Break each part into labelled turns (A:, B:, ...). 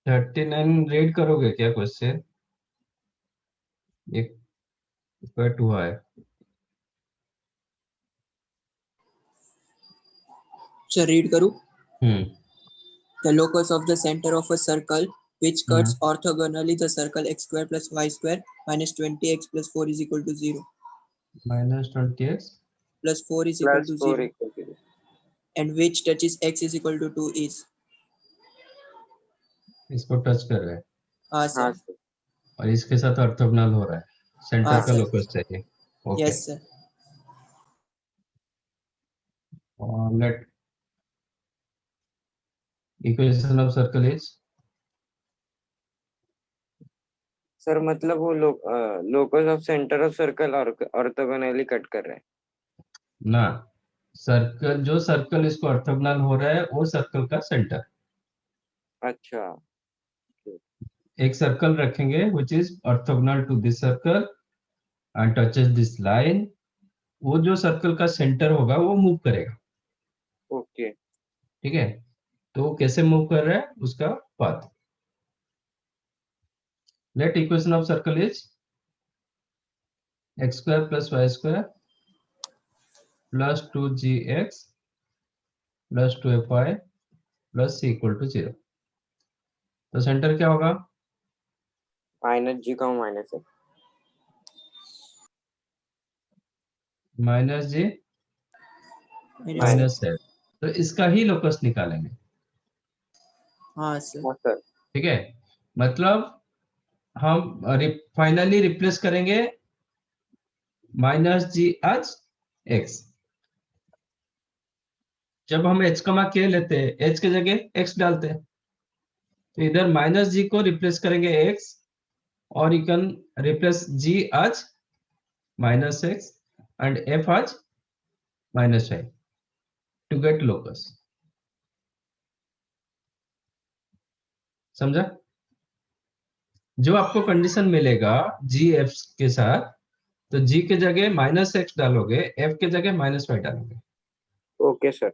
A: 39 read करोगे क्या question? एक कट हुआ है।
B: Sir, read करूँ?
A: हम्म
B: The locus of the center of a circle which cuts orthogonally the circle x square plus y square minus 20x plus 4 is equal to 0.
A: -20x
B: Plus 4 is equal
C: plus
B: to
C: 4
B: 0.
C: Equal to
B: And which touches x is equal to 2 is.
A: इसको touch कर रहा है
B: हाँ
C: हाँ
B: sir.
C: Sir
A: और इसके साथ orthogonal हो रहा है, सेंटर
B: हाँ
A: का
B: सर.
A: लोकस चाहिए। Okay,
B: Yes sir.
A: Let equation of circle is.
C: Sir मतलब वो locus of centre of circle और ऑर्थोगोनली कट कर रहे हैं।
A: ना, सर्कल जो सर्कल इसको ऑर्थोगोनल हो रहा है वो सर्कल का सेंटर।
C: अच्छा
A: एक सर्कल रखेंगे which is orthogonal to this circle and touches this line, वो जो सर्कल का सेंटर होगा वो मूव करेगा।
C: ओके
A: ठीक है, तो वो कैसे मूव कर रहा है उसका path. Let equation of circle is x square plus y square plus 2gx plus 2fy plus c equal to 0। तो सेंटर क्या होगा?
C: माइनस जी का माइनस है
A: माइनस जी
B: Minus.
A: माइनस है, तो इसका ही लोकस निकालेंगे।
B: हाँ सर.
C: हाँ सर
A: ठीक है, मतलब हम फाइनली रिप्लेस करेंगे माइनस जी एच एक्स। जब हम h कमा के लेते हैं h के जगह x डालते हैं, तो इधर माइनस जी को रिप्लेस करेंगे x और you can replace g as minus x and f as minus y to get locus. समझा? जो आपको कंडीशन मिलेगा जी एफ के साथ, तो g के जगह माइनस x डालोगे, f के जगह माइनस y डालोगे।
C: ओके सर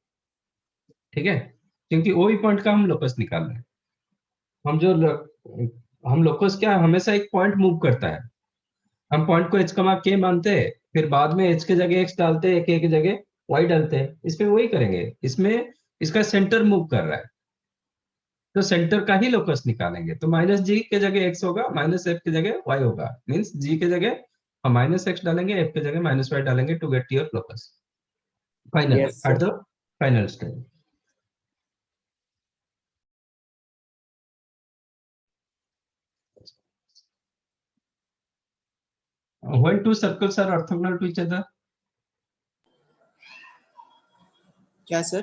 A: ठीक है, क्योंकि वही पॉइंट का हम लोकस निकाल रहे हैं। हम लोकस क्या हमेशा एक पॉइंट मूव करता है। हम पॉइंट को h कमा के मानते हैं, फिर बाद में h के जगह x डालते हैं, k की जगह y डालते हैं। इसमें वही करेंगे, इसमें इसका सेंटर मूव कर रहा है, तो सेंटर का ही लोकस निकालेंगे। तो माइनस जी के जगह x होगा, माइनस f की जगह y होगा। मींस g के जगह हम माइनस x डालेंगे, f की जगह माइनस y डालेंगे to get your locus final
C: yes
A: at
C: sir
A: the final stage. When two circles are orthogonal to each other,
B: क्या sir?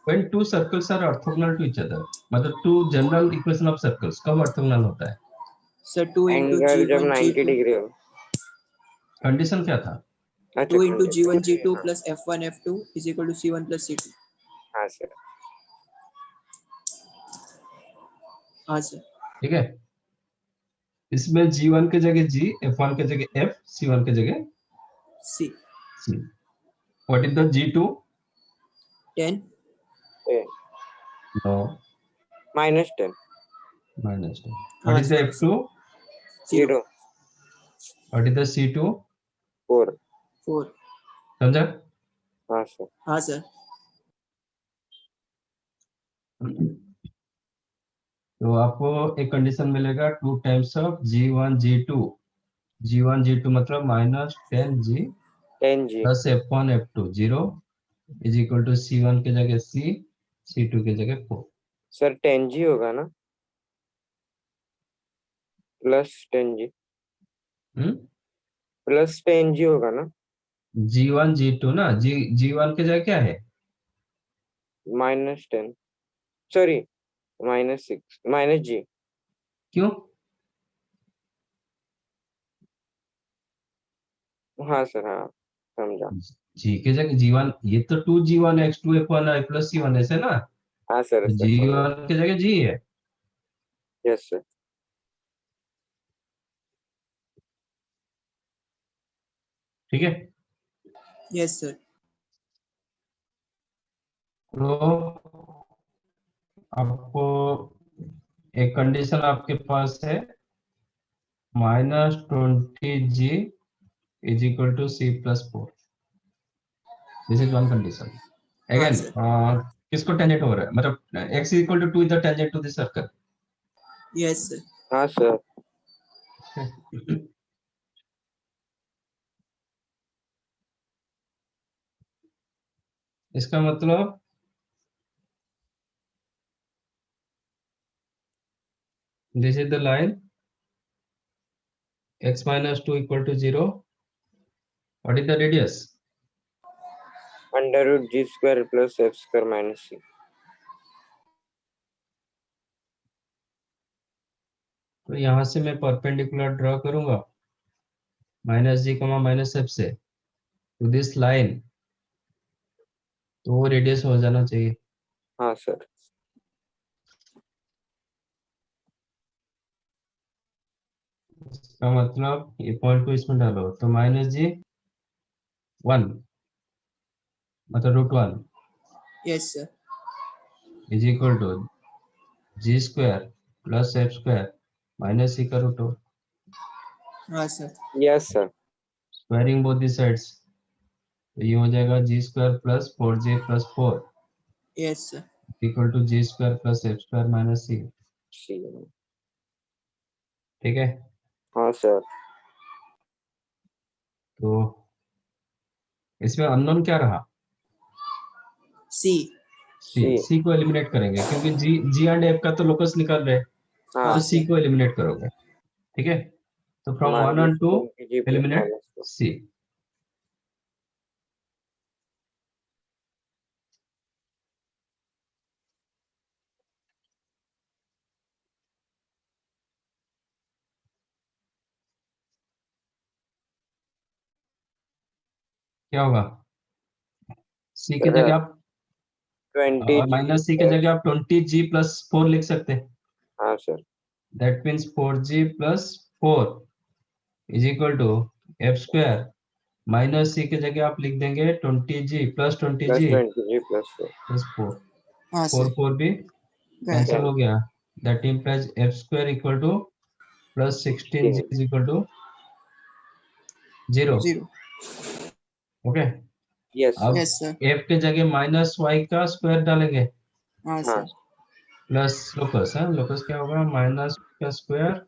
A: when two circles are orthogonal to each other, मतलब two general equation of circles कब orthogonal होता है?
B: Sir, 2 into
C: angle जब
B: G1
C: 90
B: G2.
C: Degree हो
A: condition क्या था?
B: 2 into G1
C: हाँ
B: G2 plus F1 F2 is equal to C1 plus C2.
C: हाँ सर
B: हाँ सर.
A: ठीक है, इसमें G1 के जगह G, F1 के जगह F, C1 के जगह
B: C.
A: C। What is the G2?
B: 10.
A: No,
C: minus 10
A: minus 2। What
B: हाँ
A: is the
B: sir.
A: F2?
B: 0.
C: 0
A: What is the C2?
C: 4
B: 4.
A: समझा?
C: हाँ सर
B: हाँ सर.
A: तो आपको एक कंडीशन मिलेगा 2 times of G1 G2। G1 G2 मतलब minus 10G
C: 10 g
A: plus F1 F2 0 is equal to C1 के जगह C, C2 के जगह 4।
C: सर 10 जी होगा ना प्लस 10 जी प्लस 10 जी होगा ना
A: G1 G2 ना, G1 के जगह क्या है?
C: माइनस 10 सॉरी माइनस 6 माइनस जी
A: क्यों?
C: हाँ सर हाँ समझा
A: G के जगह G1, ये तो 2G1 X2 F1 I plus C1 ऐसे ना,
C: हाँ सर
A: तो
C: सर समझा
A: G1 के जगह G है।
C: यस सर
A: ठीक है,
B: Yes sir.
A: तो आपको एक कंडीशन आपके पास है -20g is equal to c plus 4। This is one condition.
B: हाँ
A: अगेन
B: सर।
A: किसको टेंजेंट हो रहा है, मतलब x equal to 2 is the tangent to this circle.
B: Yes sir.
C: हाँ सर।
A: इसका मतलब this is the line x minus 2 equal to 0. What is the radius?
C: √g² plus f² minus c।
A: तो यहाँ से मैं परपेंडिकुलर ड्रॉ करूंगा -g, -f से to this line, तो वो रेडियस हो जाना चाहिए।
C: हाँ सर।
A: इसका मतलब ये पॉइंट को इसमें डालो तो -g 1 मतलब √1
B: yes sir.
A: Is equal to g² plus f² minus c का √2।
B: हाँ sir.
C: Yes sir.
A: Squaring both the sides, तो ये हो जाएगा g² plus 4j plus 4
B: yes sir.
A: Equal to g² plus f² minus c।
C: C.
A: ठीक है,
C: हाँ sir.
A: तो इसमें अननोन क्या रहा?
B: सी।
C: सी।
A: सी को एलिमिनेट करेंगे क्योंकि जी एंड एफ का तो लोकस निकाल रहे हैं,
B: हाँ
A: तो
C: हाँ।
A: सी
B: सर।
A: को एलिमिनेट करोगे। ठीक है, तो from 1
C: minus
A: and 2
C: 20g plus
A: eliminate
C: -4।
A: सी। क्या होगा? सी की
C: सर
A: जगह आप
C: 20g
A: माइनस सी की
C: प्लस।
A: जगह आप 20g प्लस 4 लिख सकते हैं।
C: हाँ sir.
A: That means 4g plus 4 is equal to f² minus C की जगह आप लिख देंगे 20g plus 20g
C: 20g plus 4।
A: Plus 4।
B: हाँ
A: 4
B: सर।
A: 4 भी कैंसिल
C: कैन।
A: हो गया। That implies f² equal to plus 16g
C: 16।
A: Is equal to 0।
B: 0।
A: Okay,
C: yes
A: अब
C: सर।
B: Yes sir.
A: f के जगह माइनस वाई का स्क्वायर डालेंगे
B: हाँ
C: हाँ
B: सर।
A: प्लस लोकस है, लोकस क्या होगा माइनस का स्क्वायर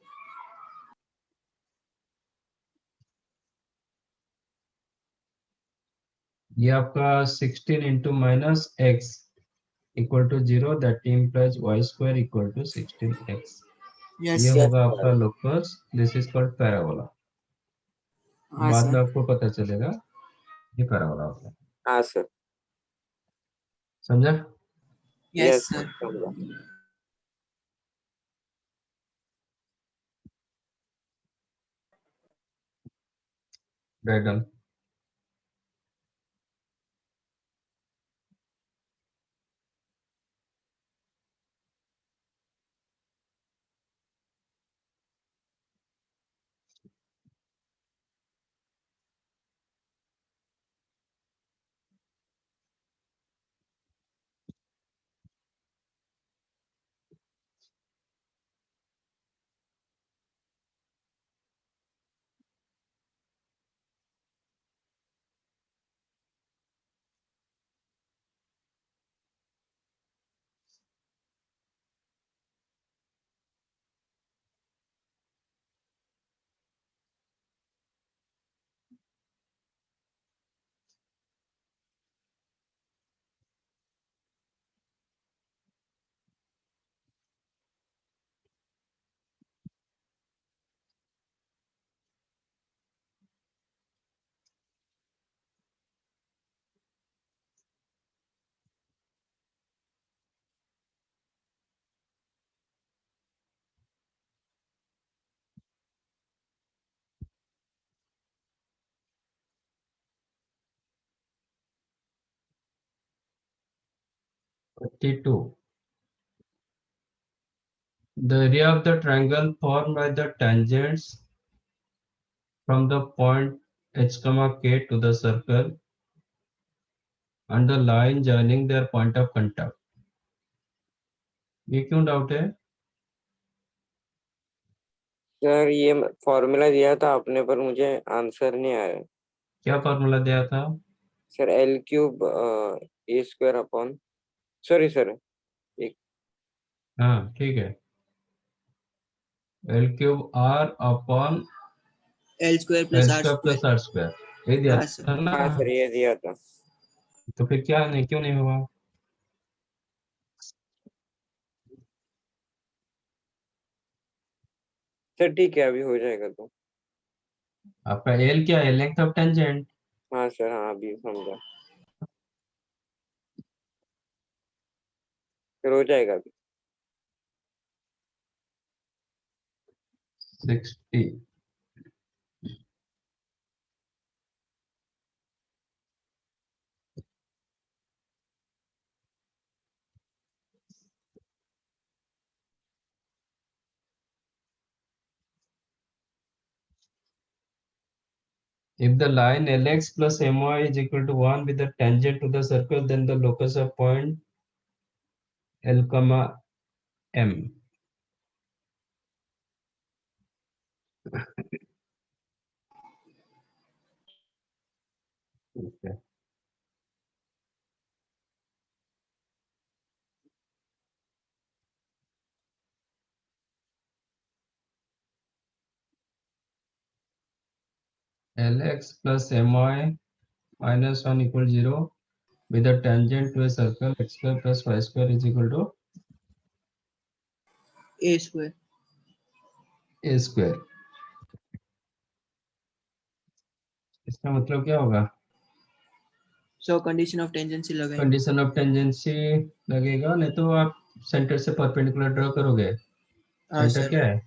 A: ये आपका 16 into minus x equal to 0। That implies y² equal to 16x।
B: Yes
A: ये
B: सर।
C: यस
A: होगा आपका
C: sir.
A: Locus, this is called parabola.
B: हाँ
A: बाद में
B: सर।
A: आपको पता चलेगा ये पैराबोला होता है।
C: हाँ सर।
A: समझा?
B: Yes
C: yes
B: sir.
C: Sir.
A: Done. To the area of the triangle formed by the tangents from the point h comma k to the circle and the line joining their point of contact। ये क्यों doubt है?
C: Sir ये formula दिया था आपने पर मुझे answer नहीं आया।
A: क्या फॉर्मूला दिया था?
C: Sir l cube a square upon, sorry sir, एक
A: हाँ ठीक है, l cube r upon
B: L square
A: l
B: plus r
A: square
B: square.
A: Plus r square, ये दिया
B: हाँ सर।
A: था ना?
C: हाँ सर ये दिया था।
A: तो फिर क्या नहीं, क्यों नहीं हुआ?
C: सर ठीक है अभी हो जाएगा तो।
A: आपका एल क्या है? Length of tangent.
C: हाँ सर हाँ अभी समझा। फिर हो जाएगा अभी।
A: 60। If the line Lx plus My is equal to 1 with the tangent to the circle, then the locus of point L comma M. Okay. Lx plus My minus 1 equal 0 with a tangent to a circle x square plus y square is equal to
B: A square.
A: a square. इसका मतलब क्या होगा?
B: सो condition of tangency लगाएंगे।
A: Condition of tangency लगेगा, नहीं तो आप centre से परपेंडिकुलर ड्रॉ करोगे।
B: हाँ
A: सेंटर
B: सर।
A: क्या है?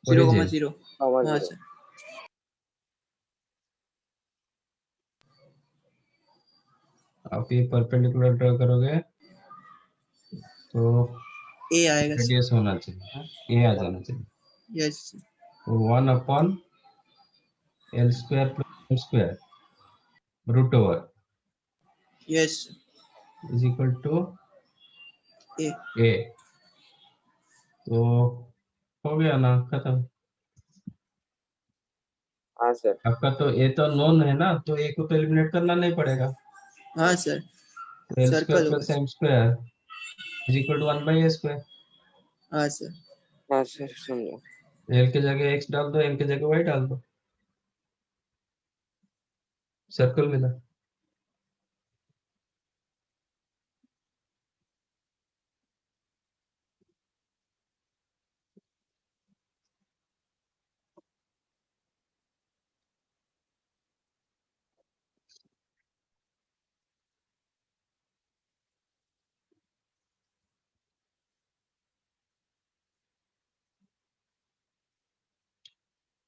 B: 0,0।
A: ओरिजिन।
C: समझ
B: हाँ
C: गया।
B: सर।
A: आप ये परपेंडिकुलर ड्रॉ करोगे तो
B: ए आएगा सर।
A: रेडियस होना चाहिए, ये आ जाना चाहिए।
B: यस।
A: तो 1 upon L square plus M square root over
B: yes
A: is equal to
B: A.
A: A. तो हो गया ना, खत्म।
C: हाँ सर।
A: आपका तो ए तो नोन है ना, तो ए को तो एलिमिनेट करना नहीं पड़ेगा।
B: हाँ सर।
A: तो एल स्क्वायर
B: सर्कल होगा
A: plus
B: sir.
A: M square is equal to 1 by a square.
B: हाँ सर।
C: हाँ सर समझा।
A: एल के जगह एक्स डाल दो, एम के जगह वाई डाल दो, सर्कल मिला।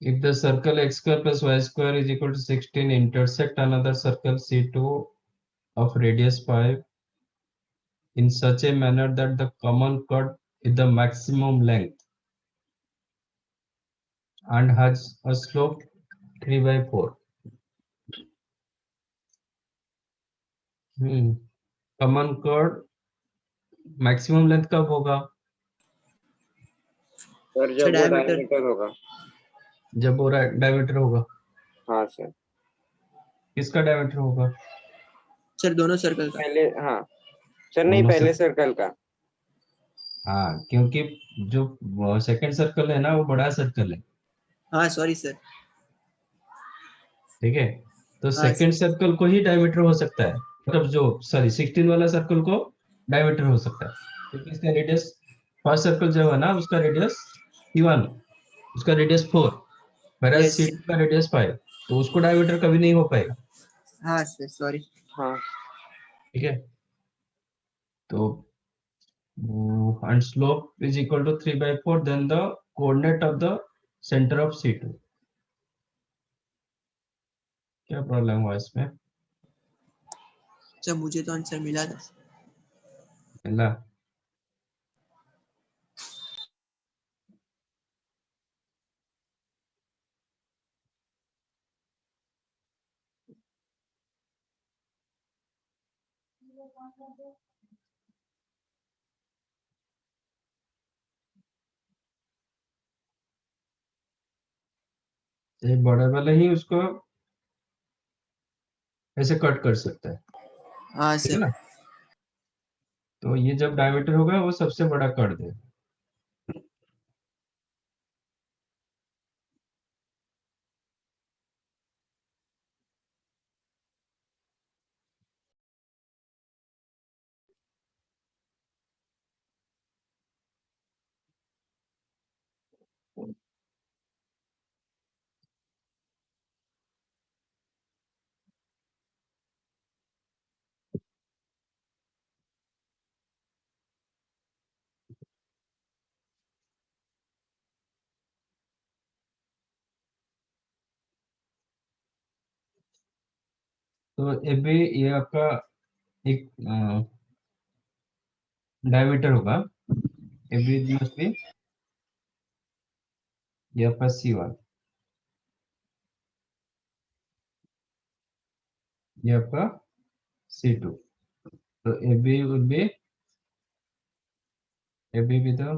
A: If the circle x square plus y square is equal to 16 intersect another circle C2 of radius 5 in such a manner that the common chord is the maximum length and has a slope 3 by 4. Common chord maximum length कब होगा?
C: Sir
B: sir
C: जब वो
B: diameter.
C: Diameter होगा।
A: जब वो diameter होगा।
C: हाँ sir.
A: किसका डायमीटर होगा?
B: सर दोनों सर्कल का।
C: पहले हाँ सर, नहीं
A: दोनों
C: पहले
A: से।
C: सर्कल का।
A: हाँ, क्योंकि जो सेकंड सर्कल है ना वो बड़ा सर्कल है।
B: हाँ सॉरी सर।
A: ठीक है, तो
B: हाँ
A: सेकंड
B: सर।
A: सर्कल को ही डायमीटर हो सकता है, मतलब जो सॉरी 16 वाला सर्कल को डायमीटर हो सकता है, क्योंकि इसका रेडियस, फर्स्ट सर्कल जो है ना उसका रेडियस E1, उसका रेडियस 4, whereas
B: यस।
A: C2 का रेडियस 5, तो उसको डायमीटर कभी नहीं हो पाएगा।
B: हाँ सर सॉरी।
C: हाँ
A: ठीक है, तो and slope is equal to 3 by 4, then the coordinate of the center of C2। क्या प्रॉब्लम हुआ इसमें?
B: सर मुझे तो आंसर मिला था।
A: मिला? ये बड़ा वाला ही उसको ऐसे कट कर सकता है,
B: हाँ
A: ठीक है
B: सर।
A: ना। तो ये जब डायमीटर होगा वो सबसे बड़ा कर दे। तो ये भी ये आपका एक डायमीटर होगा, ए बी मस्ट बी ये आपका C1, ये आपका C2। तो a b would be AB with the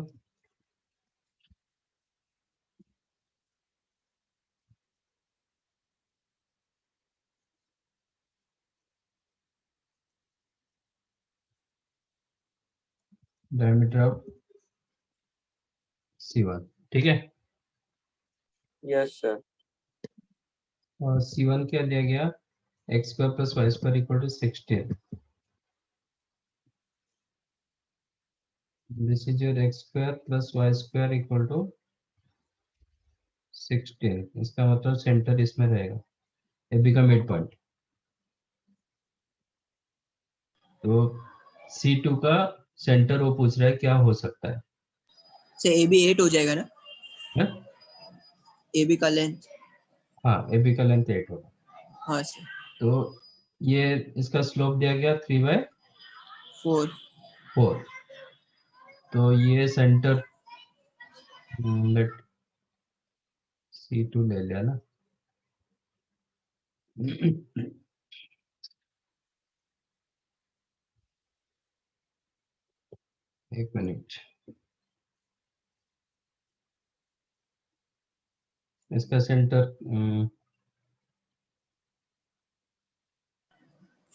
A: diameter of C1, ठीक है।
C: Yes sir.
A: और C1 क्या दिया गया, x square plus y square equal to 16। This is your x square plus y square equal to 16। इसका मतलब centre इसमें रहेगा, ए बी का मिड पॉइंट। तो C2 का सेंटर वो पूछ रहा है क्या हो सकता है,
B: सर ए बी 8 हो जाएगा ना,
A: है?
B: ए बी का लेंथ।
A: हाँ ए बी का लेंथ 8 होगा।
B: हाँ सर।
A: तो ये इसका स्लोप दिया गया 3/4।
B: 4।
A: तो ये सेंटर लेट C2 ले लिया ना। एक मिनट, इसका सेंटर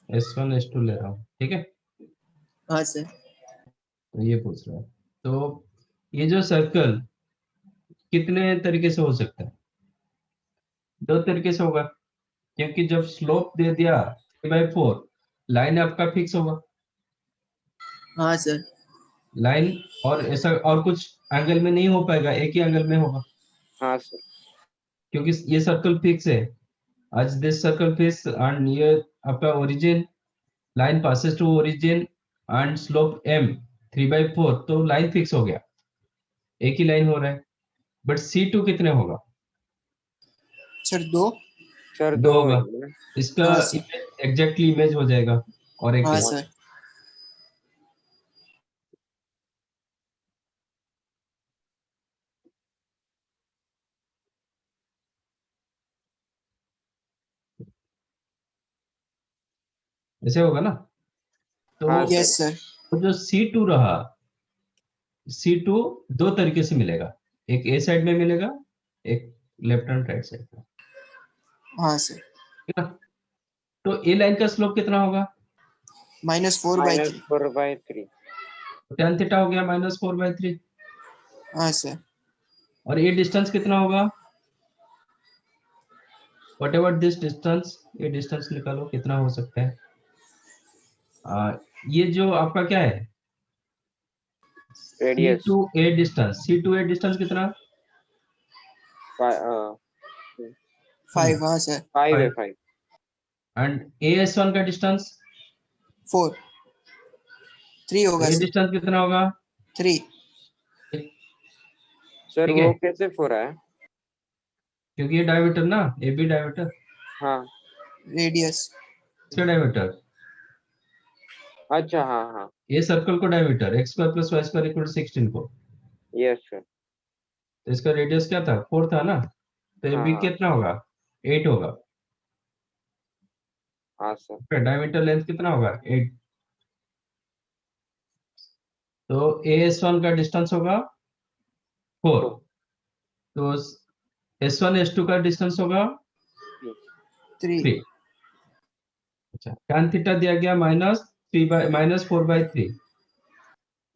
A: S1 S2 ले रहा हूँ, ठीक है।
B: हाँ सर।
A: तो ये पूछ रहा है, तो ये जो सर्कल कितने तरीके से हो सकता है, दो तरीके से होगा, क्योंकि जब स्लोप दे दिया 3/4, लाइन आपका फिक्स होगा,
B: हाँ सर।
A: लाइन, और ऐसा और कुछ एंगल में नहीं हो पाएगा, एक ही एंगल में होगा,
C: हाँ सर।
A: क्योंकि ये सर्कल फिक्स है। आज दिस सर्कल फिक्स एंड ये आपका origin, line passes to origin and slope m 3/4, तो लाइन फिक्स हो गया, एक ही लाइन हो रहा है। बट C2 कितने होगा,
B: सर 2।
C: सर
A: दो
C: दो
A: होगा।
C: होंगे ना।
A: इसका
B: हाँ सर।
A: एग्जैक्टली इमेज हो जाएगा, और एक
B: हाँ
A: है।
B: सर।
A: ऐसे होगा ना। तो
C: हाँ सर।
B: Yes sir.
A: वो जो C2 रहा, C2 दो तरीके से मिलेगा, एक ए साइड में मिलेगा, एक लेफ्ट हैंड राइट साइड में,
B: हाँ सर।
A: ठीक है ना। तो ए लाइन का स्लोप कितना होगा,
B: -4/3।
C: -4/3।
A: tan थीटा हो गया -4/3।
B: हाँ सर।
A: और ये डिस्टेंस कितना होगा, वट एवर दिस डिस्टेंस, ये डिस्टेंस निकालो कितना हो सकता है। ये जो आपका क्या है,
C: radius
A: C2A distance, C2A distance कितना,
C: 5
B: 5। हाँ सर।
C: है 5।
A: एंड AS1 का डिस्टेंस,
B: 4। 3 होगा
A: ये
B: सर।
A: डिस्टेंस कितना होगा,
B: 3।
C: सर
A: ठीक
C: वो
A: है,
C: कैसे 4 है?
A: क्योंकि ये डायमीटर ना, ए बी डायमीटर,
C: हाँ।
B: रेडियस।
A: इसका डायमीटर,
C: अच्छा हाँ हाँ।
A: ये सर्कल को diameter x square plus y square equal to 16 को,
C: यस सर।
A: तो इसका रेडियस क्या था, 4 था ना, तो ए
C: हाँ
A: बी
C: हाँ।
A: कितना होगा, 8 होगा।
C: हाँ सर।
A: डायमीटर लेंथ कितना होगा, 8। तो AS1 का डिस्टेंस होगा 4। तो S1 S2 का डिस्टेंस होगा
B: 3
A: 3। अच्छा, tan थीटा दिया गया -4/3,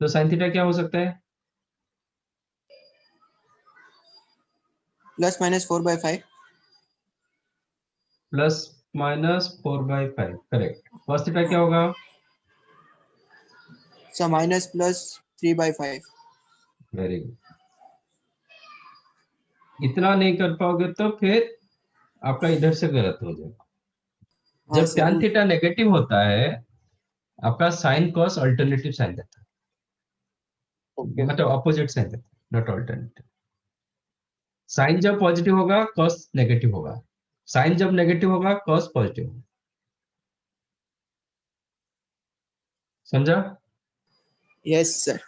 A: तो sin थीटा क्या हो सकता है?
B: +-4/5
A: +-4/5, करेक्ट। cos थीटा क्या होगा?
B: so -+3/5
A: very good. इतना नहीं कर पाओगे तो फिर आपका इधर से गलत हो जाएगा।
B: हाँ
A: जब
B: सर
A: tan थीटा नेगेटिव होता है, आपका sin cos अल्टरनेटिव साइन देता है,
C: ओके
A: मतलब अपोजिट साइन देता है, नॉट अल्टरनेटिव। साइन जब पॉजिटिव होगा cos नेगेटिव होगा, साइन जब नेगेटिव होगा cos पॉजिटिव होगा। समझा?
B: Yes sir.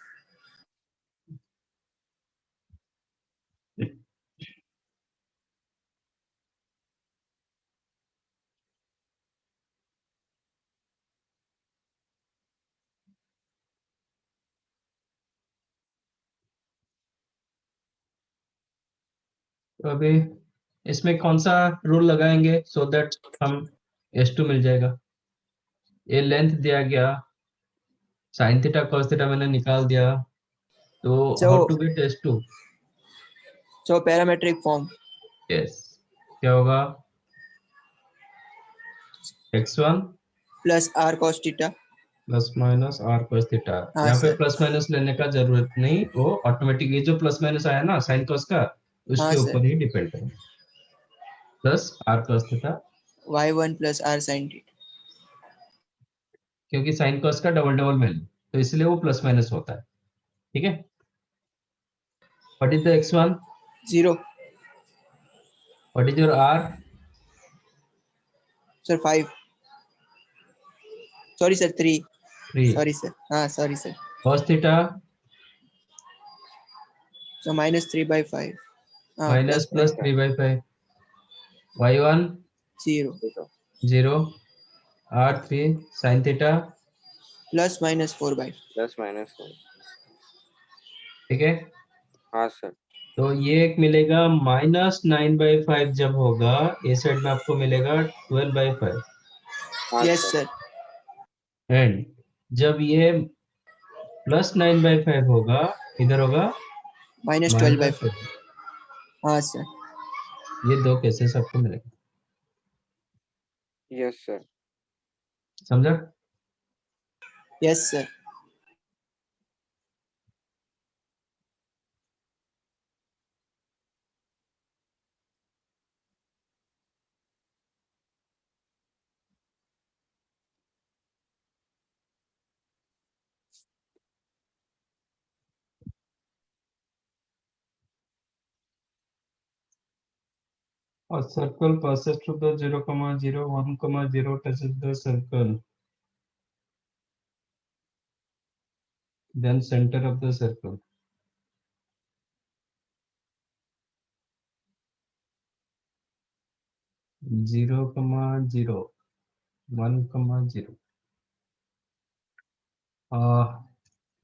A: तो अभी इसमें कौन सा रूल लगाएंगे सो दैट हम S2 मिल जाएगा? ये लेंथ दिया गया, sin थीटा cos थीटा मैंने निकाल दिया, तो
B: So
A: how to get S2?
B: Parametric form
A: yes, क्या होगा? x1
B: +r cos theta.
A: Plus minus r cos theta.
B: हाँ
A: यहाँ पे
B: सर।
A: प्लस माइनस लेने का जरूरत नहीं, वो ऑटोमेटिक ये जो प्लस माइनस आया ना sin cos का,
B: हाँ
A: उसके
B: सर।
A: ऊपर ही डिपेंड करेगा। Plus r cos theta,
B: y1 + r sin theta.
A: क्योंकि sin cos का डबल डबल वैल्यू, तो इसलिए वो प्लस माइनस होता है। ठीक है, what is the x1,
B: 0
A: what is your r?
B: Sir 5 sorry sir 3
A: 3।
B: Sorry sir. हाँ sorry sir.
A: cos theta
B: so -3/5 हाँ
A: minus plus 3/5, y1
B: 0
A: 0, r3 sin theta.
B: +-4/5
C: +-4।
A: ठीक है,
C: हाँ सर।
A: तो ये एक मिलेगा -9/5 जब होगा, ए साइड में आपको मिलेगा 12/5,
C: हाँ
B: यस
C: सर।
B: सर।
A: एंड जब ये +9/5 होगा, इधर होगा
B: -12/5
A: -12।
B: हाँ सर।
A: ये दो केसेस आपको मिलेगा।
C: Yes sir.
A: समझा?
B: Yes sir.
A: A circle passes through the 0, 0, 1, 0 touches the circle, then center of the circle. 0, 0, 1, 0.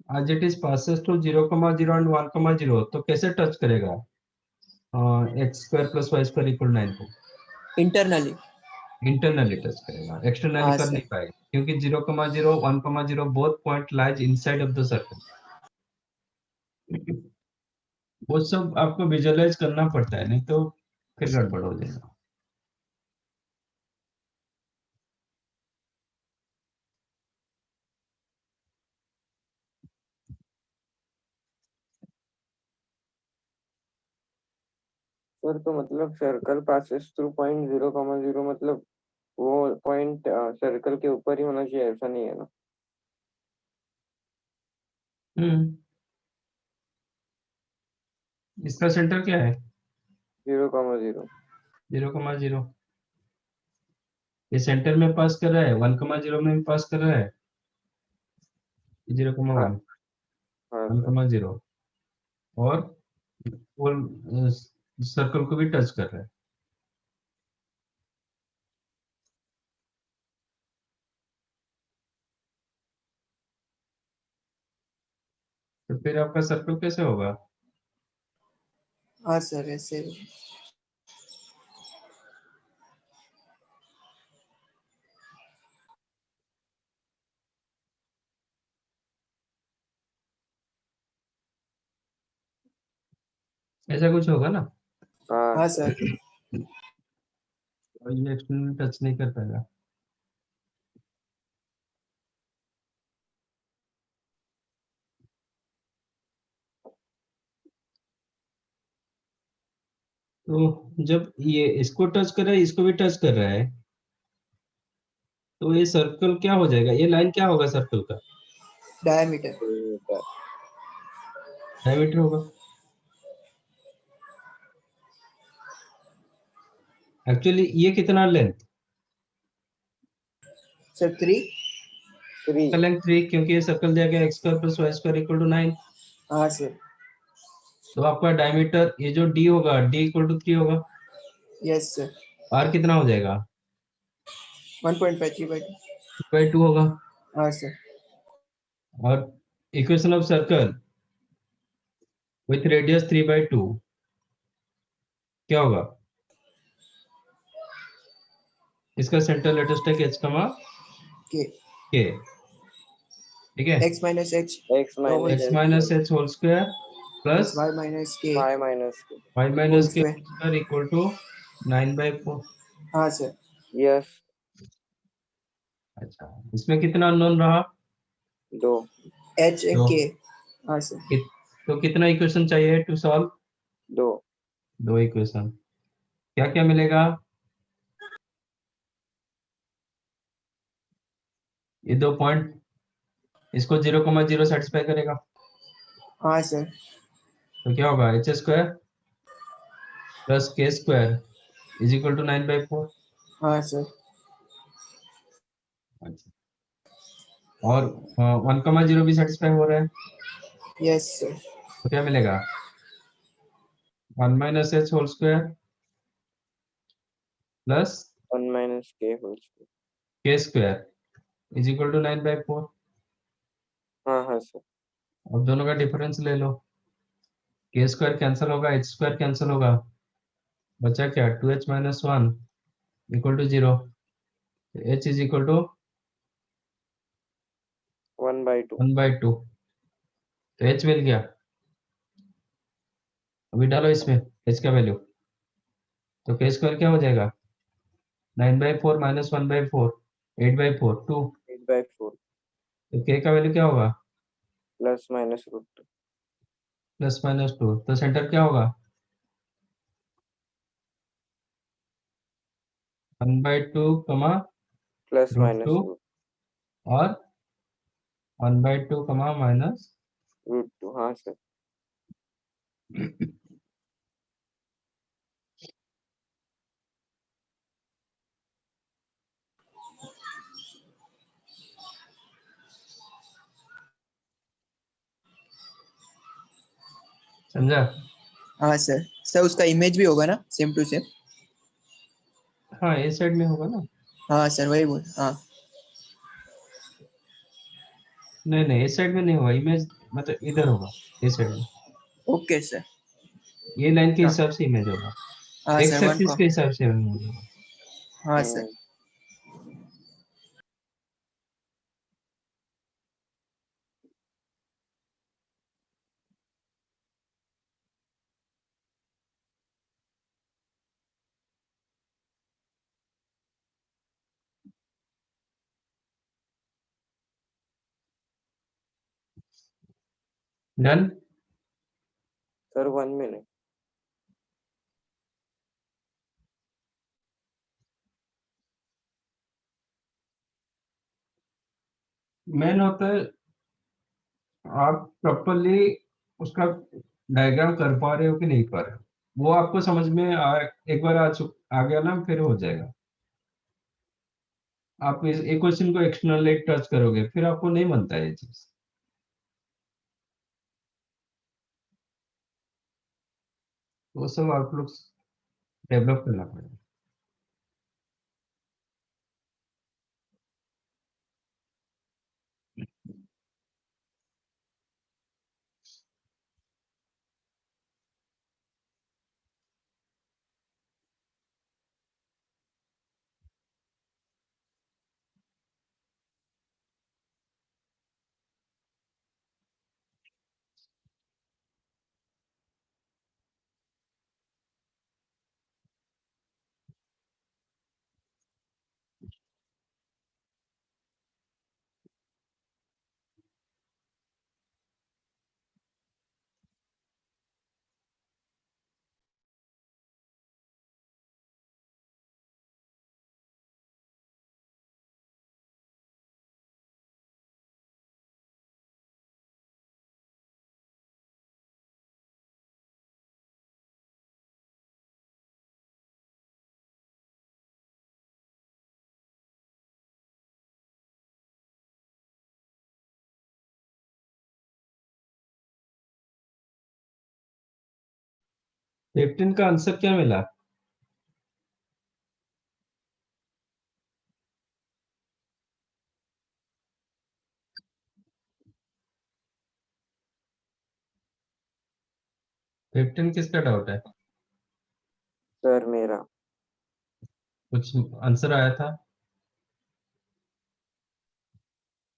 A: As it is passes through 0, 0 and 1, 0, तो कैसे टच करेगा x² + y² = 9 को?
B: इंटरनली।
A: इंटरनली टच करेगा, एक्सटर्नली
B: हाँ
A: कर
B: सर।
A: नहीं पाएगा, क्योंकि 0, 0, 1, 0 both point lies inside of the circle. वो सब आपको विजुअलाइज करना पड़ता है, नहीं तो फिर गड़बड़ हो जाएगा।
C: सर तो मतलब सर्कल पासेस थ्रू पॉइंट 0, 0 मतलब वो पॉइंट सर्कल के ऊपर ही होना चाहिए, ऐसा नहीं है ना?
A: हम्म, इसका सेंटर क्या है?
C: 0, 0।
A: 0, 0। ये सेंटर में पास कर रहा है, 1, 0 में भी पास कर रहा है, 0,
C: हाँ
A: 1,
C: हाँ सर।
A: 1, 0, और वो सर्कल को भी टच कर रहा है। तो फिर आपका सर्कल कैसे होगा?
B: हाँ सर ऐसे।
A: ऐसा कुछ होगा ना।
C: हाँ
B: हाँ सर।
A: और ये एक्सटर्नल टच नहीं कर पाएगा। तो जब ये इसको टच कर रहा है, इसको भी टच कर रहा है, तो ये सर्कल क्या हो जाएगा, ये लाइन क्या होगा सर्कल का?
B: डायमीटर।
A: डायमीटर होगा। एक्चुअली ये कितना लेंथ?
B: सर 3।
C: 3।
A: लेंथ 3, क्योंकि ये सर्कल दिया गया x square plus y square equal to 9।
B: हाँ सर।
A: तो आपका डायमीटर ये जो d होगा, d इक्वल टू 3 होगा।
B: Yes sir.
A: r कितना हो जाएगा?
B: 1.5 3/2।
A: बाई 2 होगा।
B: हाँ सर।
A: और equation of circle with radius 3/2 क्या होगा? इसका सेंटर लेटेस्ट है h,
B: के
A: k। ठीक है।
B: x minus h
C: x minus
A: x
C: h
A: minus h whole square
B: plus
A: plus
B: y minus k
C: y minus k।
A: y
B: whole
A: minus k
B: square.
A: Square equal to 9/4।
B: हाँ sir.
C: Yes.
A: अच्छा, इसमें कितना unknown रहा?
C: 2।
B: H
A: तो
B: के। हाँ sir.
A: तो कितना इक्वेशन चाहिए टू सॉल्व?
C: 2।
A: 2 इक्वेशन। क्या क्या मिलेगा? ये 2 पॉइंट, इसको 0,0 सेटिस्फाई करेगा।
B: हाँ सर।
A: तो क्या होगा, एच स्क्वायर प्लस के स्क्वायर इज इक्वल टू 9/4।
B: हाँ सर।
A: अच्छा, और 1,0 भी सेटिस्फाई हो रहा है,
B: यस सर।
A: तो क्या मिलेगा? 1 minus h whole square plus
C: 1 minus k whole square.
A: K square is equal to 9/4।
C: हाँ हाँ सर।
A: अब दोनों का डिफरेंस ले लो। के स्क्वायर कैंसिल होगा, एच स्क्वायर कैंसिल होगा, बचा क्या? 2h minus 1 equal to 0। h is equal to
C: 1/2।
A: 1/2। तो h मिल गया। अभी डालो इसमें h का वैल्यू। तो के स्क्वायर क्या हो जाएगा? 9/4 माइनस 1/4, 8/4 2।
C: 8/4
A: तो k का वैल्यू क्या होगा?
C: Plus minus √2।
A: +-2। तो सेंटर क्या होगा? 1/2 कमा
C: प्लस
A: रूट
C: माइनस
A: टू और 1/2 कमा माइनस।
C: √2। हाँ सर।
A: समझा?
B: हाँ सर। सर उसका इमेज भी होगा ना सेम टू सेम?
A: हाँ, ए साइड में होगा ना।
B: हाँ सर वही बोल। हाँ।
A: नहीं नहीं, इस साइड में नहीं होगा इमेज, मतलब इधर होगा, इस साइड में।
B: Okay sir.
A: ये लाइन के
B: हाँ।
A: हिसाब से इमेज होगा,
B: हाँ सर
A: एक्स
B: वन
A: एक्सिस
B: को।
A: के हिसाब से इमेज होगा।
B: हाँ सर।
C: हम्म।
A: डन।
C: Sir 1 minute.
A: मेन होता है आप प्रॉपरली उसका डायग्राम कर पा रहे हो कि नहीं पा रहे हो। वो आपको समझ में एक बार आ गया ना, फिर हो जाएगा। आप इस एक क्वेश्चन को एक्सटर्नल एक टच करोगे, फिर आपको नहीं बनता है ये चीज। वो सब आप लोग डेवलप करना पड़ेगा। 15 का आंसर क्या मिला? फिफ्टीन किसका डाउट है?
C: सर मेरा।
A: कुछ आंसर आया था?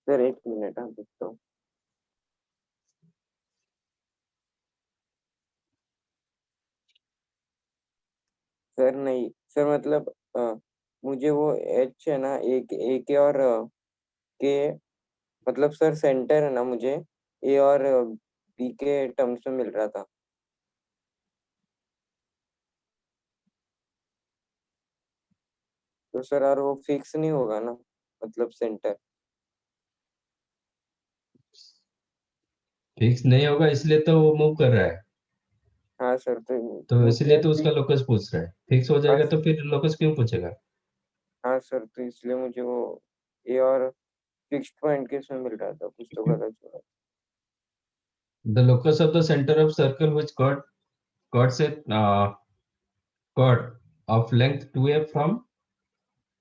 C: सर एक मिनट हम देखता हूँ। सर नहीं सर, मतलब मुझे वो एच है ना, एक ए के और के, मतलब सर सेंटर है ना, मुझे ए और बी के टर्म्स में मिल रहा था। तो सर और वो फिक्स नहीं होगा ना, मतलब सेंटर।
A: फिक्स नहीं होगा इसलिए तो वो मूव कर रहा है,
C: हाँ सर, तो
A: तो
C: मुझे
A: इसलिए तो उसका लोकस पूछ रहा है। फिक्स हो
C: हाँ
A: जाएगा तो फिर लोकस क्यों पूछेगा?
C: हाँ सर, तो इसलिए मुझे वो ए और फिक्स्ड पॉइंट के इसमें मिल रहा था, कुछ तो गलत हो रहा
A: The locus of the center of circle which cuts a chord of length 2a from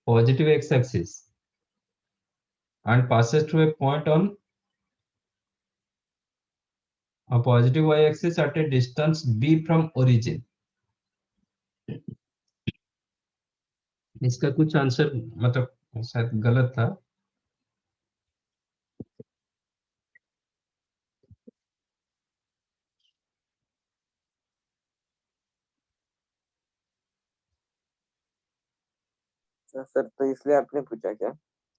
A: positive x-axis and passes through a point on a positive y-axis at a distance b from origin. इसका कुछ answer मतलब शायद गलत था।
C: था। Sir तो इसलिए आपने पूछा क्या,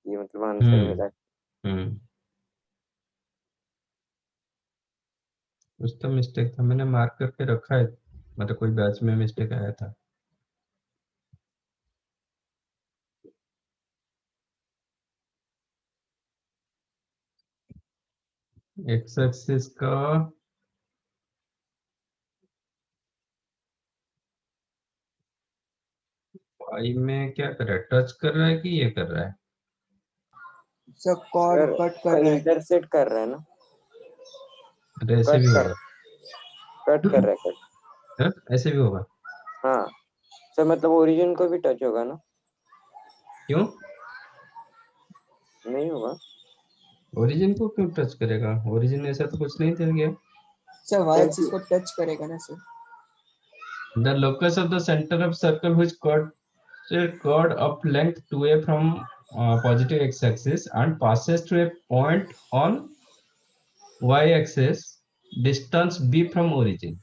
C: ये मतलब आंसर
A: हम्म।
C: मिला?
A: हम्म। कुछ तो मिस्टेक था, मैंने मार्क करके रखा है, मतलब कोई बैच में मिस्टेक आया था। एक्स एक्सिस का y में क्या कर रहा है, टच कर रहा है कि ये कर रहा है?
B: सर कॉर्ड कट कर
C: सर
B: रहा है।
C: इंटरसेक्ट कर रहा है ना,
A: अरे ऐसे
C: कट
A: भी
C: कर
A: होगा।
C: कट कर रहा है, कट।
A: हाँ, ऐसे भी होगा।
C: हाँ सर, मतलब ओरिजिन को भी टच होगा ना?
A: क्यों?
C: नहीं होगा?
A: ओरिजिन को क्यों टच करेगा? ओरिजिन ऐसा तो कुछ नहीं दिया गया।
B: सर वाई
C: सर
B: एक्सिस को टच करेगा ना sir.
A: The locus of the center of circle which cuts a chord of length 2a from positive x-axis and passes through a point on y-axis distance b from origin.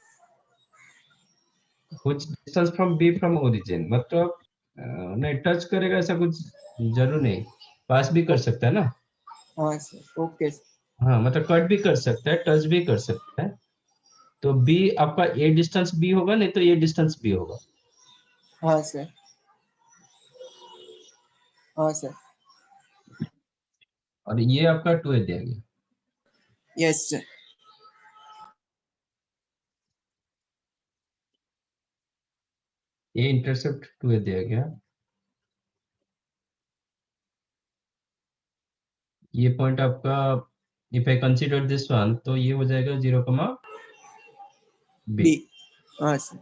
A: कुछ distance from b from origin मतलब नहीं touch करेगा ऐसा कुछ जरूर नहीं, पास भी कर सकता है ना।
B: हाँ सर, ओके सर।
A: हाँ मतलब कट भी कर सकता है, टच भी कर सकता है। तो b आपका a डिस्टेंस b होगा, नहीं तो ये डिस्टेंस b होगा।
B: हाँ सर। हाँ सर।
A: और ये आपका 2a दिया गया।
B: Yes sir.
A: ये इंटरसेप्ट 2a दिया गया। ये पॉइंट आपका, if I consider this one, तो ये हो जाएगा 0, b।
B: बी। हाँ सर।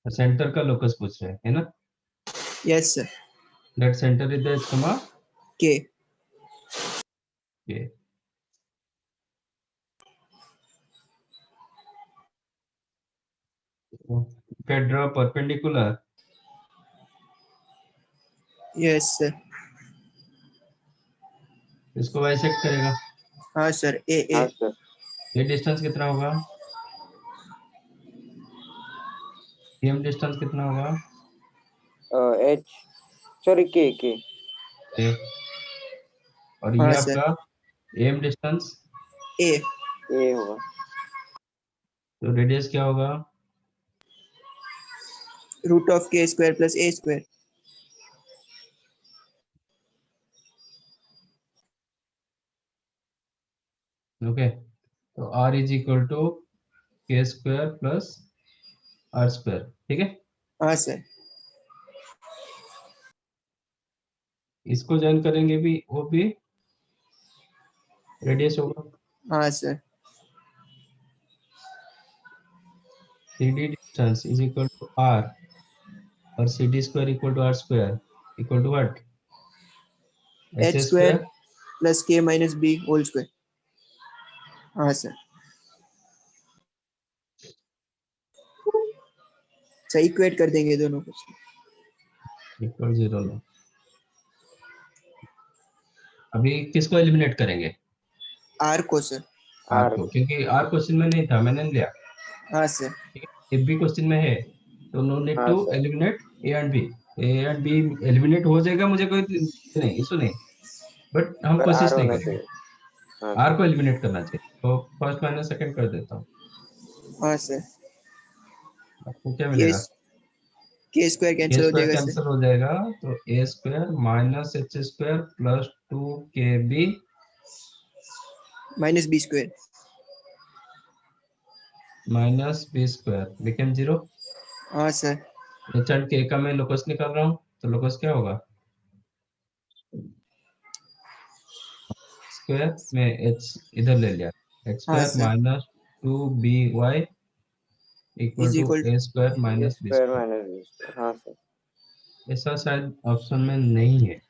A: सेंटर का लोकस पूछ रहे हैं, है ना?
B: Yes sir.
A: That centre is the h,
B: k.
A: k। if I draw perpendicular,
B: yes sir.
A: इसको बाइसेक्ट करेगा।
B: हाँ सर, ए ए।
C: हाँ सर।
A: ये डिस्टेंस कितना होगा? सेम डिस्टेंस कितना होगा?
C: एच, सॉरी के के।
A: ए। और ये
B: हाँ सर,
A: आपका एम डिस्टेंस,
B: ए।
C: ए होगा।
A: तो रेडियस क्या होगा?
B: रूट ऑफ के स्क्वायर प्लस ए स्क्वायर।
A: ओके, तो r इज इक्वल टू के स्क्वायर प्लस आर स्क्वायर, ठीक है।
B: हाँ सर।
A: इसको ज्वाइन करेंगे भी, वो भी रेडियस होगा।
B: हाँ sir.
A: CD distance is equal to R और CD square equal to R square equal to what?
B: h square plus k minus b whole square. हाँ सर, सही इक्वेट कर देंगे दोनों को।
A: इक्वल 0 लो। अभी किसको एलिमिनेट करेंगे?
B: r को सर।
A: R को, क्योंकि R क्वेश्चन में नहीं था, मैंने लिया।
B: हाँ सर।
A: if भी क्वेश्चन में है तो नो नीड
C: हाँ
A: to
C: sir,
A: eliminate a and b. A and b eliminate हो जाएगा, मुझे कोई नहीं, इशू नहीं, बट हम
C: पर आर
A: कोशिश नहीं
C: होना
A: करेंगे।
C: चाहिए। हाँ
A: आर
C: सर,
A: को एलिमिनेट करना चाहिए, तो फर्स्ट माइनस सेकंड कर देता हूँ।
B: हाँ सर,
A: आपको क्या
B: k
A: मिलेगा?
B: k स्क्वायर
A: ए
B: कैंसिल हो
A: स्क्वायर
B: जाएगा सर।
A: कैंसिल हो जाएगा, तो A square minus H square plus 2kb
B: minus b square.
A: Minus B square became 0।
B: हाँ सर।
A: एच एंड के का मैं लोकस निकाल रहा हूँ, तो लोकस क्या होगा? स्क्वायर में एच इधर ले लिया, एक्स
B: हाँ
A: square
B: sir,
A: minus 2by equal
B: is
A: to
B: equal.
A: A square
C: a
A: minus B
C: square
A: square.
C: Minus B square. हाँ सर,
A: ऐसा शायद ऑप्शन में नहीं है,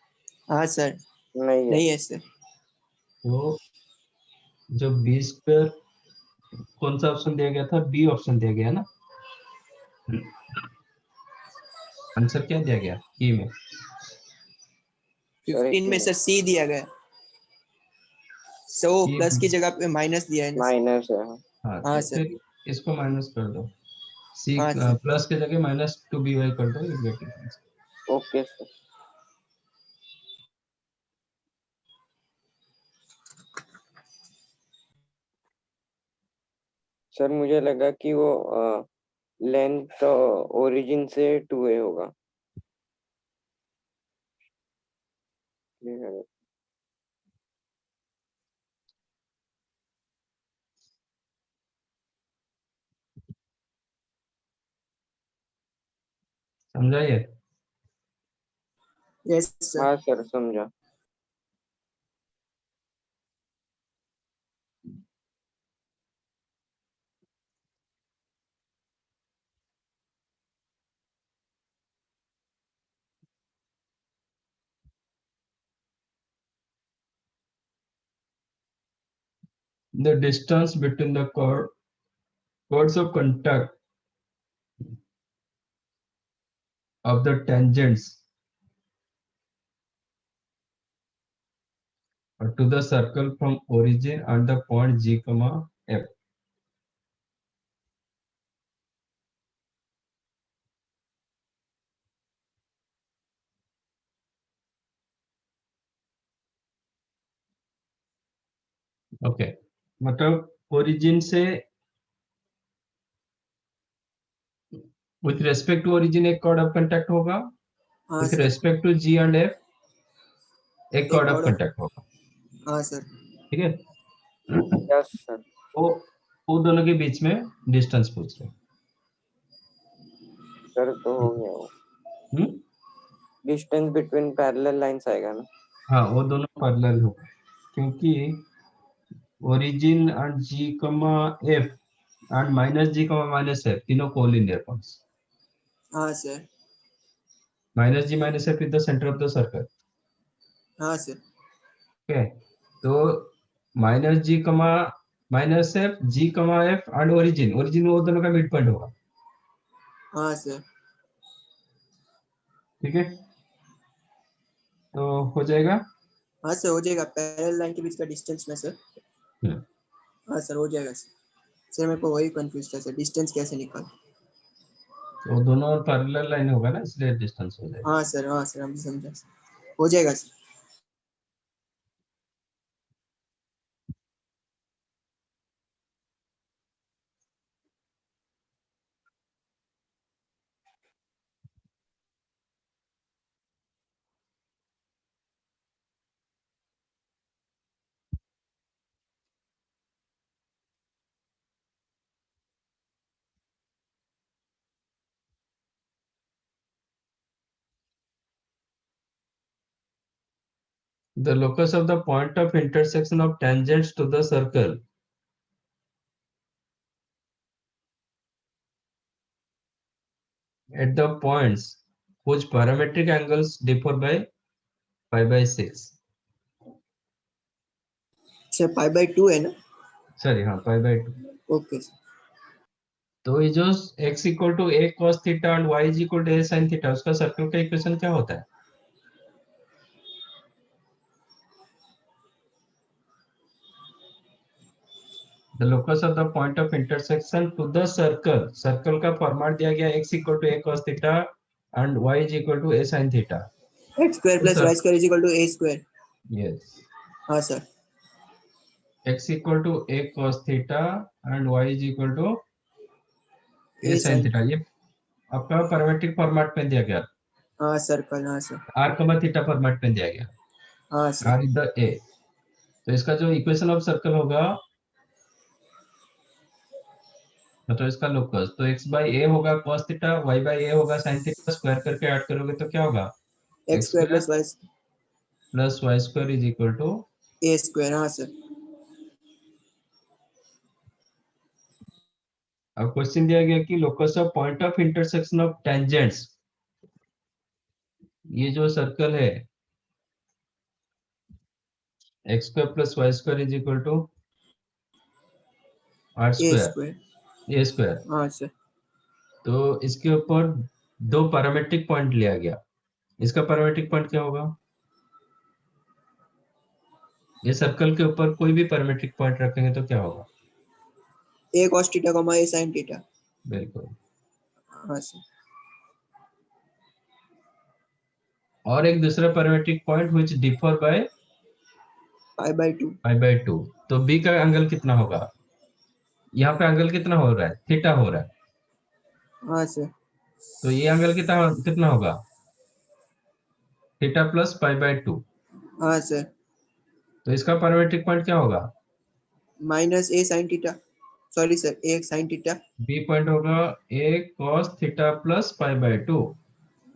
B: हाँ सर,
C: नहीं है।
B: नहीं है सर।
A: तो जो बी स्क्वायर, कौन सा ऑप्शन दिया गया था? बी ऑप्शन दिया गया ना। आंसर क्या दिया गया ई में?
C: सर
B: 15 में सर c दिया गया, सो
A: ई
B: प्लस की जगह पे माइनस दिया है ना सर।
C: माइनस है।
A: हाँ,
B: हाँ
A: तो
B: सर।
A: फिर इसको माइनस कर दो, सी
B: हाँ सर।
A: प्लस के जगह माइनस 2by कर दो, you get it.
C: Okay sir. Sir मुझे लगा कि वो लेंथ ओरिजिन से 2a होगा। ये है।
A: समझा ये?
B: Yes sir.
C: हाँ सर, समझा।
A: The distance between the chords of contact of the tangents to the circle from origin and the point G, F. Okay, मतलब ओरिजिन से विथ रेस्पेक्ट टू ओरिजिन एक कॉर्ड ऑफ कांटेक्ट होगा,
B: हाँ
A: with
B: sir,
A: respect to g and f एक
B: एक
A: chord of
B: और।
A: Contact होगा।
B: हाँ सर।
A: ठीक है,
C: यस सर।
A: वो वो दोनों के बीच में डिस्टेंस पूछ रहे
C: सर तो हो गया वो।
A: हैं।
C: डिस्टेंस बिटवीन पैरेलल लाइंस आएगा ना।
A: हाँ, वो दोनों पैरेलल होगा, क्योंकि origin and g f and minus g minus f तीनों कोलिनियर पॉइंट्स।
B: हाँ सर।
A: Minus g minus f is the centre of the circle.
B: हाँ सर।
A: ओके, तो minus g minus f g f and origin, origin वो दोनों का mid point होगा।
B: हाँ सर।
A: ठीक है, तो हो जाएगा।
B: हाँ सर, हो जाएगा। पैरेलल लाइन के बीच का डिस्टेंस में सर। हाँ सर, हो जाएगा सर। सर मेरे को वही कंफ्यूज था सर, डिस्टेंस कैसे निकाल।
A: तो दोनों पैरेलल लाइन होगा ना, इसलिए डिस्टेंस हो जाएगा।
B: हाँ सर, हाँ सर, हम समझा सर, हो जाएगा sir.
A: The locus of the point of intersection of tangents to the circle at the points whose parametric angles differ by pi by 6.
B: Sir pi by 2 है ना?
A: सॉरी, हाँ, pi by 2.
B: ओके
A: तो ये जो x equal to a cos theta and y is equal to a sin theta, उसका circle का equation क्या होता है? The locus of the point of intersection to the circle. Circle का फॉर्मेट दिया गया x equal to a cos theta and y is equal to a sin theta.
B: x square plus y square is equal to a square.
A: Yes,
B: हाँ sir.
A: x equal to a cos theta and y is equal to a
B: a
A: sin
B: sin.
A: Theta. ये आपका parametric format में दिया गया,
B: हाँ circle. हाँ sir.
A: r, theta format में दिया गया.
B: हाँ sir.
A: r is the a. तो इसका जो इक्वेशन ऑफ सर्कल होगा, मतलब इसका लोकस, तो x बाई a होगा cos theta, y by a होगा sin थीटा, स्क्वायर करके ऐड करोगे तो क्या होगा?
B: x square plus y
A: plus y square is equal to
B: a square. हाँ सर.
A: अब क्वेश्चन दिया गया कि locus of point of intersection of tangents, ये जो सर्कल है x square plus y square is equal to r
B: a
A: square,
B: square.
A: a square.
B: हाँ sir.
A: तो इसके ऊपर दो पैरामीट्रिक पॉइंट लिया गया. इसका पैरामीट्रिक पॉइंट क्या होगा? ये सर्कल के ऊपर कोई भी पैरामीट्रिक पॉइंट रखेंगे तो क्या होगा?
B: a cos theta a sin theta.
A: बिल्कुल.
B: हाँ सर.
A: और एक दूसरा parametric point which differ by
B: pi by 2.
A: Pi by 2. तो b का एंगल कितना होगा? यहाँ पे एंगल कितना हो रहा है? थीटा हो रहा है.
B: हाँ सर.
A: तो ये एंगल कितना कितना होगा? Theta plus pi by 2.
B: हाँ सर.
A: तो इसका पैरामीट्रिक पॉइंट क्या होगा?
B: Minus a sin theta. Sorry sir, a sin theta.
A: B point होगा a cos theta plus pi by 2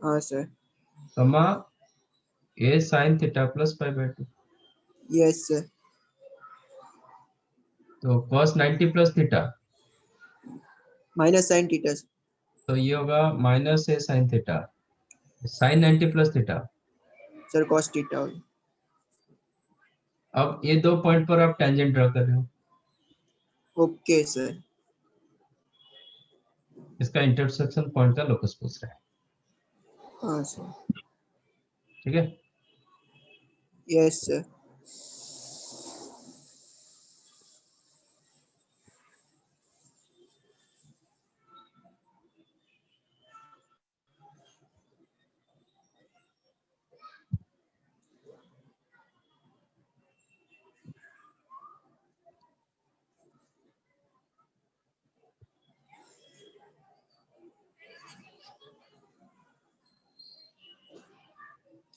B: हाँ sir.
A: Comma a sin theta plus pi by 2.
B: Yes sir.
A: तो cos 90 plus theta,
B: minus sin theta.
A: तो ये होगा minus a sin theta. sin 90 plus theta.
B: Sir cos theta.
A: अब ये दो point पर आप टेंजेंट ड्रा कर रहे हो.
B: Okay sir.
A: इसका इंटरसेक्शन पॉइंट का लोकस पूछ रहा है.
B: हाँ सर.
A: ठीक है.
B: Yes sir.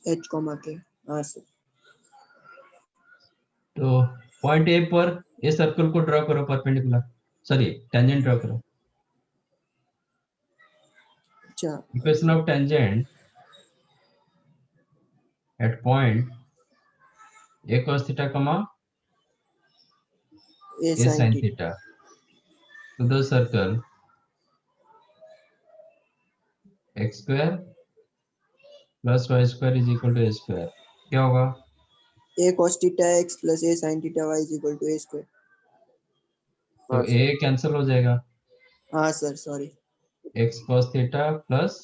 B: h कॉमा के. हाँ सर.
A: तो पॉइंट ए पर ये सर्कल को ड्रॉ करो परपेंडिकुलर, सॉरी टेंजेंट ड्रॉ करो.
B: अच्छा.
A: Equation of tangent at point a cos theta कमा
B: a
A: a
B: sin
A: sin
B: theta.
A: Theta to the circle x square plus y square is equal to a square. क्या होगा?
B: a cos theta x plus a sin theta y is equal to a square.
A: तो
C: हाँ
A: a cancel हो जाएगा.
B: हाँ sir. Sorry.
A: x cos theta plus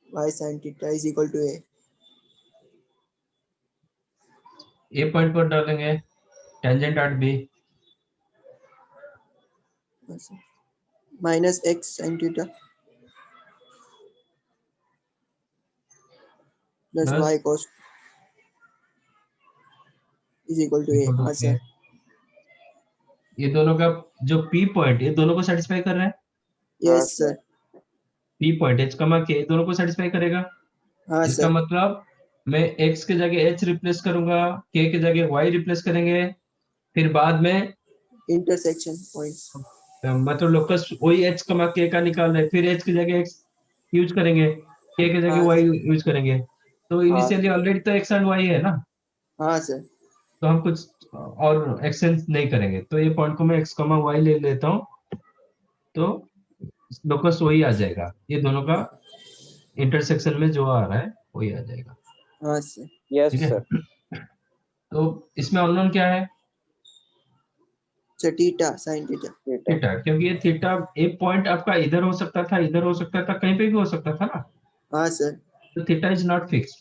B: y sin theta is equal to a.
A: a point पर डालेंगे tangent at b.
B: Minus x sin theta plus
A: Plus
B: y cos is equal to a.
A: equal to
B: हाँ
A: a.
B: Sir.
A: ये दोनों का जो p point, ये दोनों को सेटिस्फाई कर रहा है.
B: Yes sir.
A: p point h कमा k दोनों को सेटिस्फाई करेगा.
B: हाँ
A: इसका
B: सर.
A: मतलब मैं x के जगह h रिप्लेस करूंगा, k के जगह y रिप्लेस करेंगे, फिर बाद में
B: इंटरसेक्शन पॉइंट्स.
A: मतलब लोकस वही h कमा k का निकाल रहे, फिर h की जगह x यूज करेंगे, k की जगह
B: हाँ
A: y
B: सर.
A: यूज करेंगे. तो इनिशियली ऑलरेडी तो x एंड y है ना,
B: हाँ सर.
A: तो हम कुछ और एक्सचेंज नहीं करेंगे. तो ये पॉइंट को मैं x कमा y ले लेता हूँ, तो लोकस वही आ जाएगा. ये दोनों का इंटरसेक्शन में जो आ रहा है वही आ जाएगा।
B: हाँ सर।
C: यस
A: ठीक है,
C: सर।
A: तो इसमें अननोन क्या है?
B: Theta, sine theta.
C: Theta.
A: Theta, क्योंकि ये थीटा एक पॉइंट आपका इधर हो सकता था, इधर हो सकता था, कहीं पे भी हो सकता था ना,
B: हाँ सर।
A: तो थीटा इज नॉट फिक्स।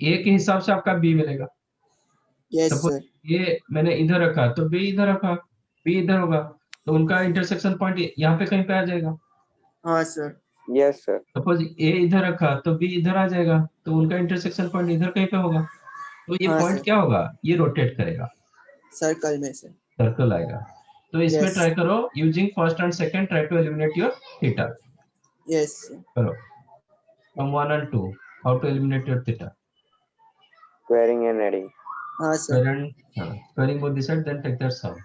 A: ए के हिसाब से आपका बी मिलेगा।
B: Yes
A: suppose
B: sir.
A: ये मैंने इधर रखा तो बी इधर रखा, बी इधर होगा, तो उनका इंटरसेक्शन पॉइंट यहाँ पे कहीं पे आ जाएगा।
B: हाँ सर।
C: Yes sir.
A: सपोज ए इधर रखा तो बी इधर आ जाएगा, तो उनका इंटरसेक्शन पॉइंट इधर कहीं पे होगा। तो ये
B: हाँ
A: पॉइंट
B: सर,
A: क्या होगा, ये रोटेट करेगा,
B: सर्कल में सर।
A: सर्कल आएगा। तो इसमें
B: यस।
A: ट्राई करो using first and second, try to eliminate your theta.
B: Yes sir.
A: करो from 1 and 2, how to eliminate your theta?
C: Squaring and adding.
B: हाँ sir.
A: Squaring both the side, then take their sum.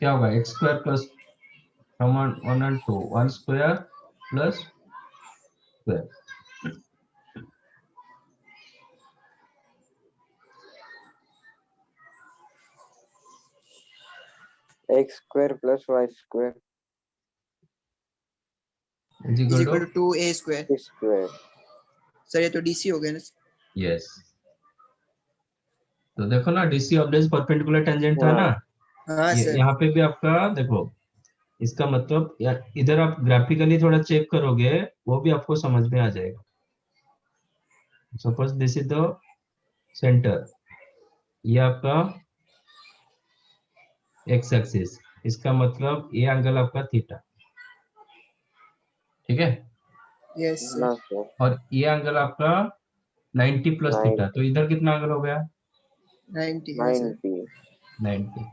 A: क्या होगा, x square plus from 1 and 2, 1 square plus square.
C: X square plus y square
A: Is
B: is
A: equal
B: equal
A: to,
B: to 2a square.
C: Square.
B: Sir ये तो DC हो गया ना।
A: yes. तो देखो ना, डीसी ऑब्वियस परपेंडिकुलर टेंजेंट था ना,
C: हाँ
B: हाँ
A: ये
B: सर।
A: यहाँ पे भी आपका देखो, इसका मतलब यार इधर आप ग्राफिकली थोड़ा चेक करोगे, वो भी आपको समझ में आ जाएगा। Suppose this is the centre, ये आपका एक्स एक्सिस, इसका मतलब ये एंगल आपका थीटा, ठीक है,
B: यस
C: हाँ
B: सर।
C: सर।
A: और ये एंगल आपका 90 प्लस थीटा, तो
C: 90।
A: इधर कितना एंगल हो गया,
B: 90। हाँ सर।
C: 90।
A: 90,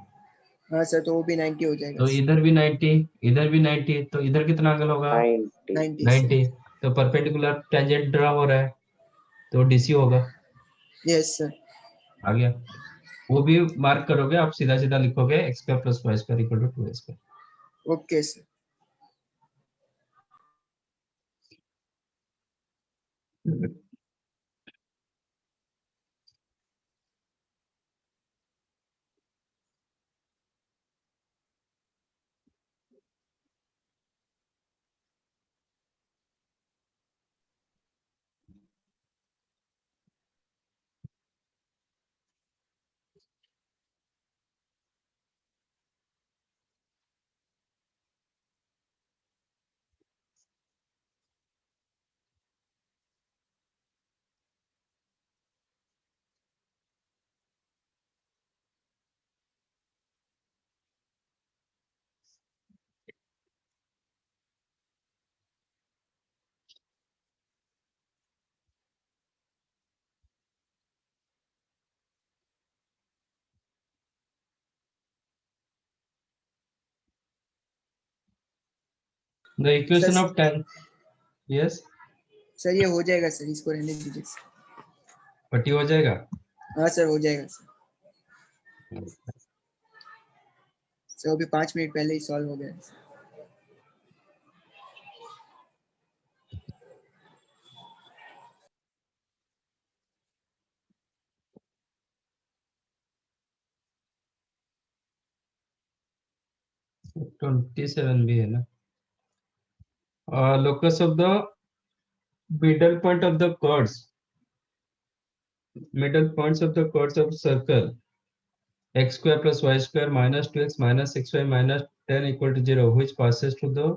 B: हाँ सर, तो वो भी 90 हो जाएगा
A: तो
B: सर।
A: इधर भी 90, इधर भी 90, तो इधर कितना एंगल होगा,
C: 90।
B: 90 सर।
A: 90। तो परपेंडिकुलर टेंजेंट ड्रा हो रहा है, तो डीसी होगा।
B: Yes sir.
A: आ गया, वो भी मार्क करोगे आप, सीधा सीधा लिखोगे x square plus y square equal to 2 square.
B: Okay sir.
A: The equation
B: sir
A: of tan, yes,
B: sir ये हो जाएगा सर, इसको रहने दीजिए सर।
A: पट्टी हो जाएगा।
B: हाँ सर, हो जाएगा सर। सर अभी 5 मिनट पहले ही सॉल्व हो गया।
A: 27 भी है ना। Locus of the middle point of the chords, middle points of the chords of circle x square plus y square minus 2x minus 6y minus 10 equal to 0, which passes to the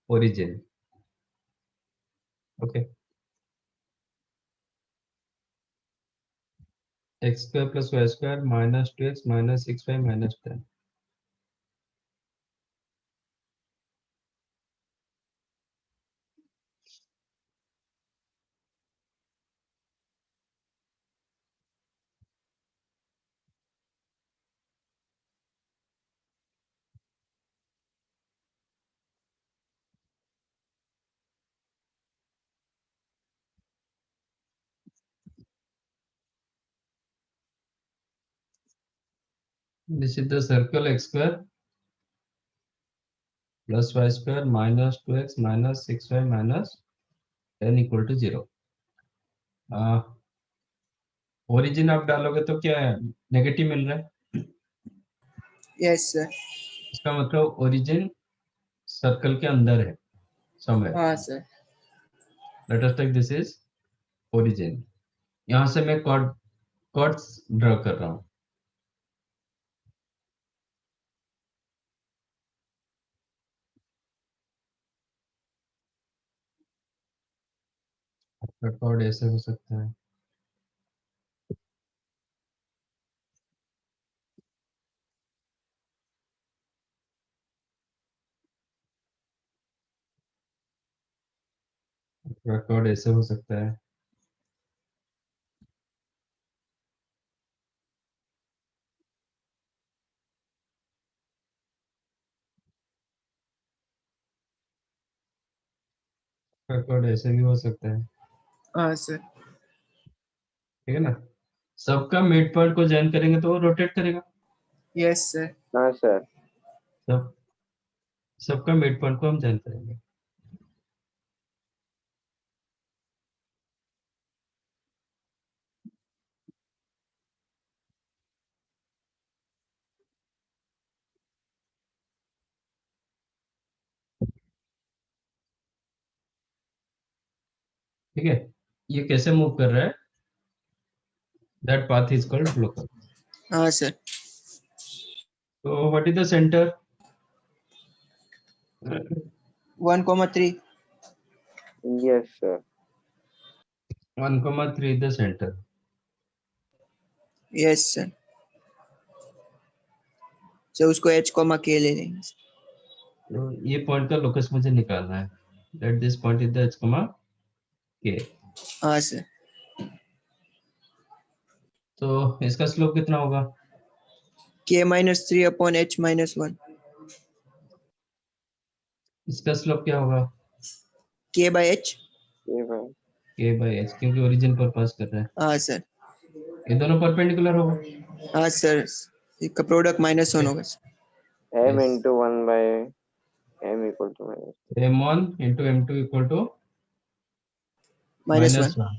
A: origin. Okay, x square plus y square minus 2x minus 6y minus 10. This is the circle x square plus y square minus 2x minus 6y minus 10 equal to 0. Origin आप डालोगे तो क्या है, negative मिल रहा है,
B: yes sir.
A: इसका मतलब origin circle के अंदर है समय।
B: हाँ sir.
A: Let us take this is origin. यहाँ से मैं कॉर्ड्स ड्रॉ कर रहा हूँ। कॉर्ड ऐसे हो सकता है, कॉर्ड ऐसे हो सकता है। कॉर्ड ऐसे भी हो सकता है,
B: हाँ सर।
A: ठीक है ना। सबका मिड पॉइंट को ज्वाइन करेंगे तो वो रोटेट करेगा।
B: Yes sir.
C: हाँ सर।
A: सब सबका मिड पॉइंट को हम ज्वाइन करेंगे। ठीक है, ये कैसे मूव कर रहा है, that path is called local.
B: हाँ सर।
A: तो what is the centre?
B: 1,3।
C: Yes sir.
A: 1,3 the centre.
B: Yes sir. Sir उसको h, k ले लेंगे।
A: तो ये पॉइंट का लोकस मुझे निकालना है, that this point is the h, k।
B: हाँ सर।
A: तो इसका स्लोप कितना होगा?
B: k-3/h-1।
A: इसका स्लोप क्या होगा?
B: k/h।
C: ये भाई
A: k बाई h, क्योंकि ओरिजिन पर पास कर रहा है।
B: हाँ सर।
A: ये दोनों परपेंडिकुलर होगा।
B: हाँ सर, इसका प्रोडक्ट -1 होगा sir.
C: m
A: Yes.
C: into 1 by m equal to minus.
A: m1 into m2 equal to
B: -1।
A: -1.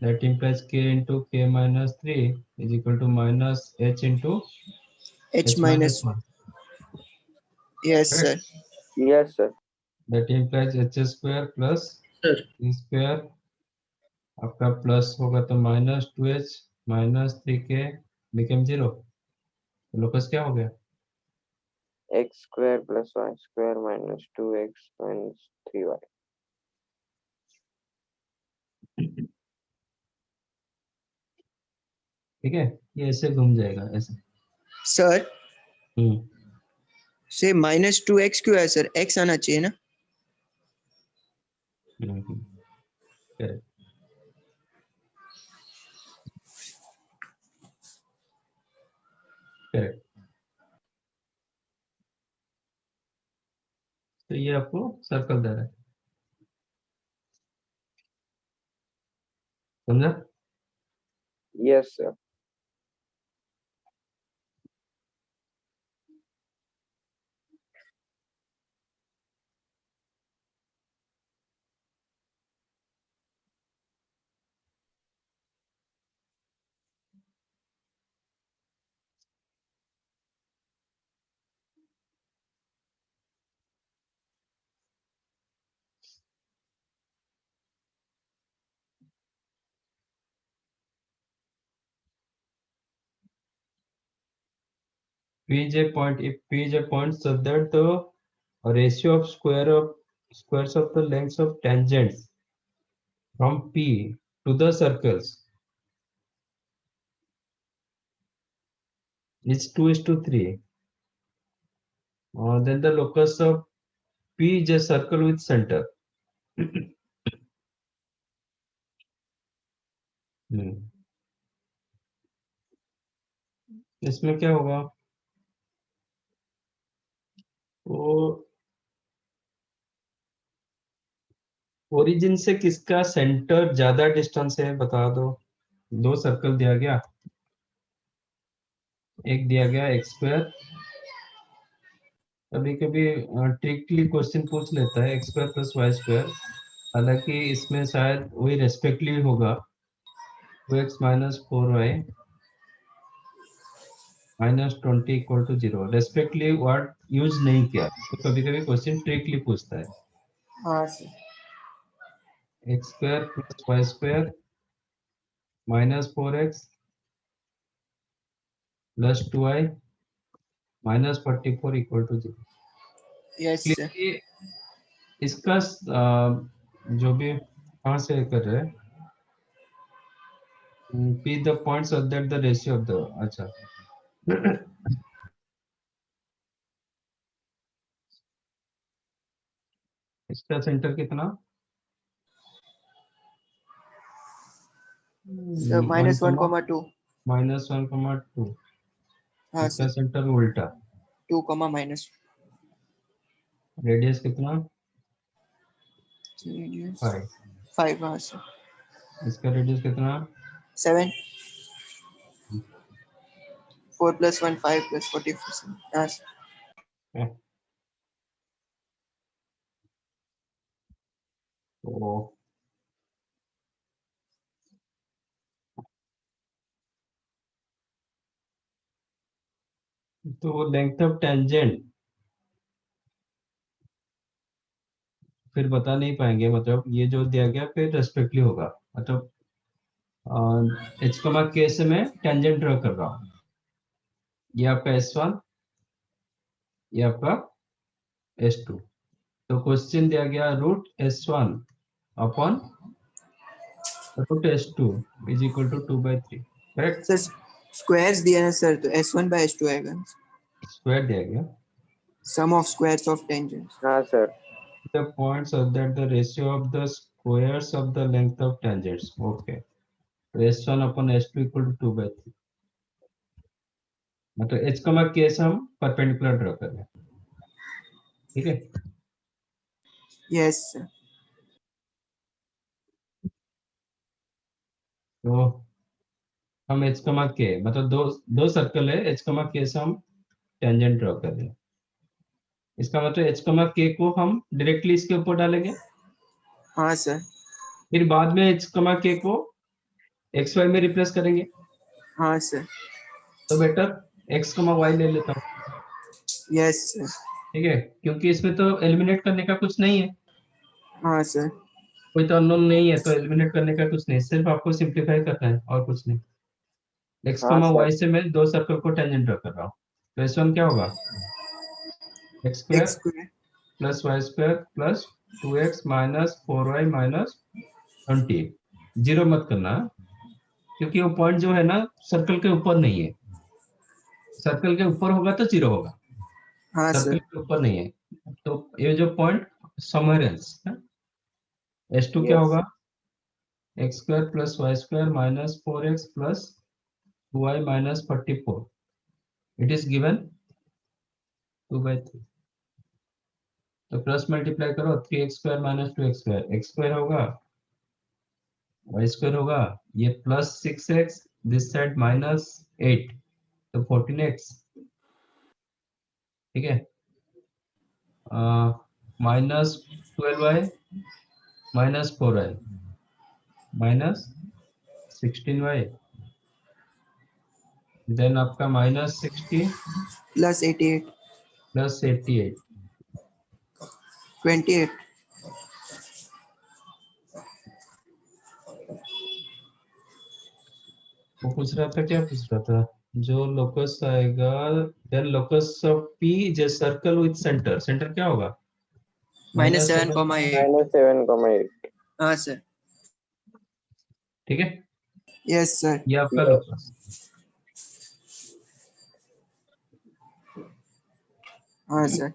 A: That implies k into k minus 3 is equal to minus h into
B: h
A: h minus
B: -1।
A: 1.
B: Yes
A: Correct?
B: Sir.
C: Yes sir.
A: That implies h square plus
B: sir
A: e square आपका plus होगा तो -2h minus 3k became 0। तो locus क्या हो गया?
C: X square plus y square minus 2x minus 3y.
A: ठीक है, ये ऐसे घूम जाएगा ऐसे।
B: सर
A: हम्म
B: से -2x क्यों है सर? x आना चाहिए ना।
A: correct. Correct. तो ये आपको सर्कल दे रहा है, समझा?
C: Yes sir.
A: P is a point. If P is a point, so that the ratio of squares of the lengths of tangents from P to the circles is 2:3. Then the locus of P is a circle with center. इसमें क्या होगा? तो origin से किसका centre ज्यादा distance है बता दो। दो सर्कल दिया गया, एक दिया गया एक्स स्क्वायर, कभी कभी ट्रिकली क्वेश्चन पूछ लेता है x square plus y square, हालांकि इसमें शायद वही रेस्पेक्टली होगा 2x minus 4y minus 20 equal to 0। Respectively word use नहीं किया, तो कभी कभी क्वेश्चन ट्रिकली पूछता है।
B: हाँ sir.
A: X square plus y square minus 4x plus 2y minus 44 equal to 0।
B: Yes, sir.
A: Clearly इसका जो भी कहाँ से कर रहे हैं, P the points so that the ratio of the, अच्छा इसका सेंटर कितना,
B: So minus 1,2.
A: माइनस 1,2।
B: हाँ
A: इसका
B: सर,
A: सेंटर उल्टा,
B: 2, minus
A: रेडियस कितना,
B: radius
A: 5।
B: 5. हाँ सर,
A: इसका रेडियस कितना,
B: 7. 4 plus 1, 5 plus 44. हाँ सर.
A: है। तो लेंथ ऑफ टेंजेंट फिर बता नहीं पाएंगे, मतलब ये जो दिया गया फिर रेस्पेक्टली होगा, मतलब एच कमा के से मैं टेंजेंट ड्रॉ कर रहा हूँ, ये आपका S1, ये आपका S2। तो क्वेश्चन दिया गया root S1 upon root S2 is equal to 2/3, correct.
B: Sir squares दिया है सर, तो S1 by S2 आएगा.
A: स्क्वायर दिया गया,
B: Sum of squares of tangents.
C: हाँ sir,
A: the points so that the ratio of the squares of the length of tangents, okay। तो S1 upon S2 equal to 2/3, मतलब H कमा के से हम परपेंडिकुलर ड्रॉ कर रहे हैं, ठीक है।
B: Yes sir.
A: तो हम H कमा के, मतलब दो दो सर्कल है, H कमा के से हम टेंजेंट ड्रॉ कर रहे हैं। इसका मतलब H कमा के को हम डायरेक्टली इसके ऊपर डालेंगे,
B: हाँ सर.
A: फिर बाद में H कमा के को XY में रिप्लेस करेंगे।
B: हाँ सर.
A: तो बेटर X कमा Y ले लेता हूँ,
B: Yes sir.
A: ठीक है, क्योंकि इसमें तो एलिमिनेट करने का कुछ नहीं है,
B: हाँ सर.
A: कोई तो अननोन नहीं है, तो एलिमिनेट करने का कुछ नहीं, सिर्फ आपको सिंप्लीफाई करना है और कुछ नहीं। X
C: हाँ
A: कमा
C: सर,
A: Y से मैं दो सर्कल को टेंजेंट ड्रॉ कर रहा हूँ, तो S1 क्या होगा, x square
B: X square.
A: Plus y square plus 2x minus 4y minus 20। Zero मत करना, क्योंकि वो पॉइंट जो है ना सर्कल के ऊपर नहीं है, सर्कल के ऊपर होगा तो जीरो होगा,
B: हाँ
A: सर्कल
B: सर.
A: के ऊपर नहीं है। तो ये जो पॉइंट समवेयर एल्स है, S2 क्या
C: यस
A: होगा, x square plus y square minus 4x plus 2y minus 44, it is given 2/3। तो प्लस मल्टीप्लाई करो, 3x square minus 2x square, x square होगा वाई स्क्वायर होगा, ये plus 6x, this side minus 8, तो 14x, ठीक है, minus 12y minus 4y minus 16y, then आपका minus 60
B: Plus 88.
A: Plus 88।
B: 28.
A: वो पूछ रहा था, क्या पूछ रहा था, जो लोकस आएगा, देन लोकस ऑफ P जे सर्कल विथ सेंटर, सेंटर क्या होगा,
B: Minus
A: माइनस
B: 7,
A: 7,
B: 8.
C: -7,8।
B: हाँ सर.
A: ठीक है,
B: Yes sir.
A: ये आपका
C: यस
A: लोकस।
B: हाँ sir.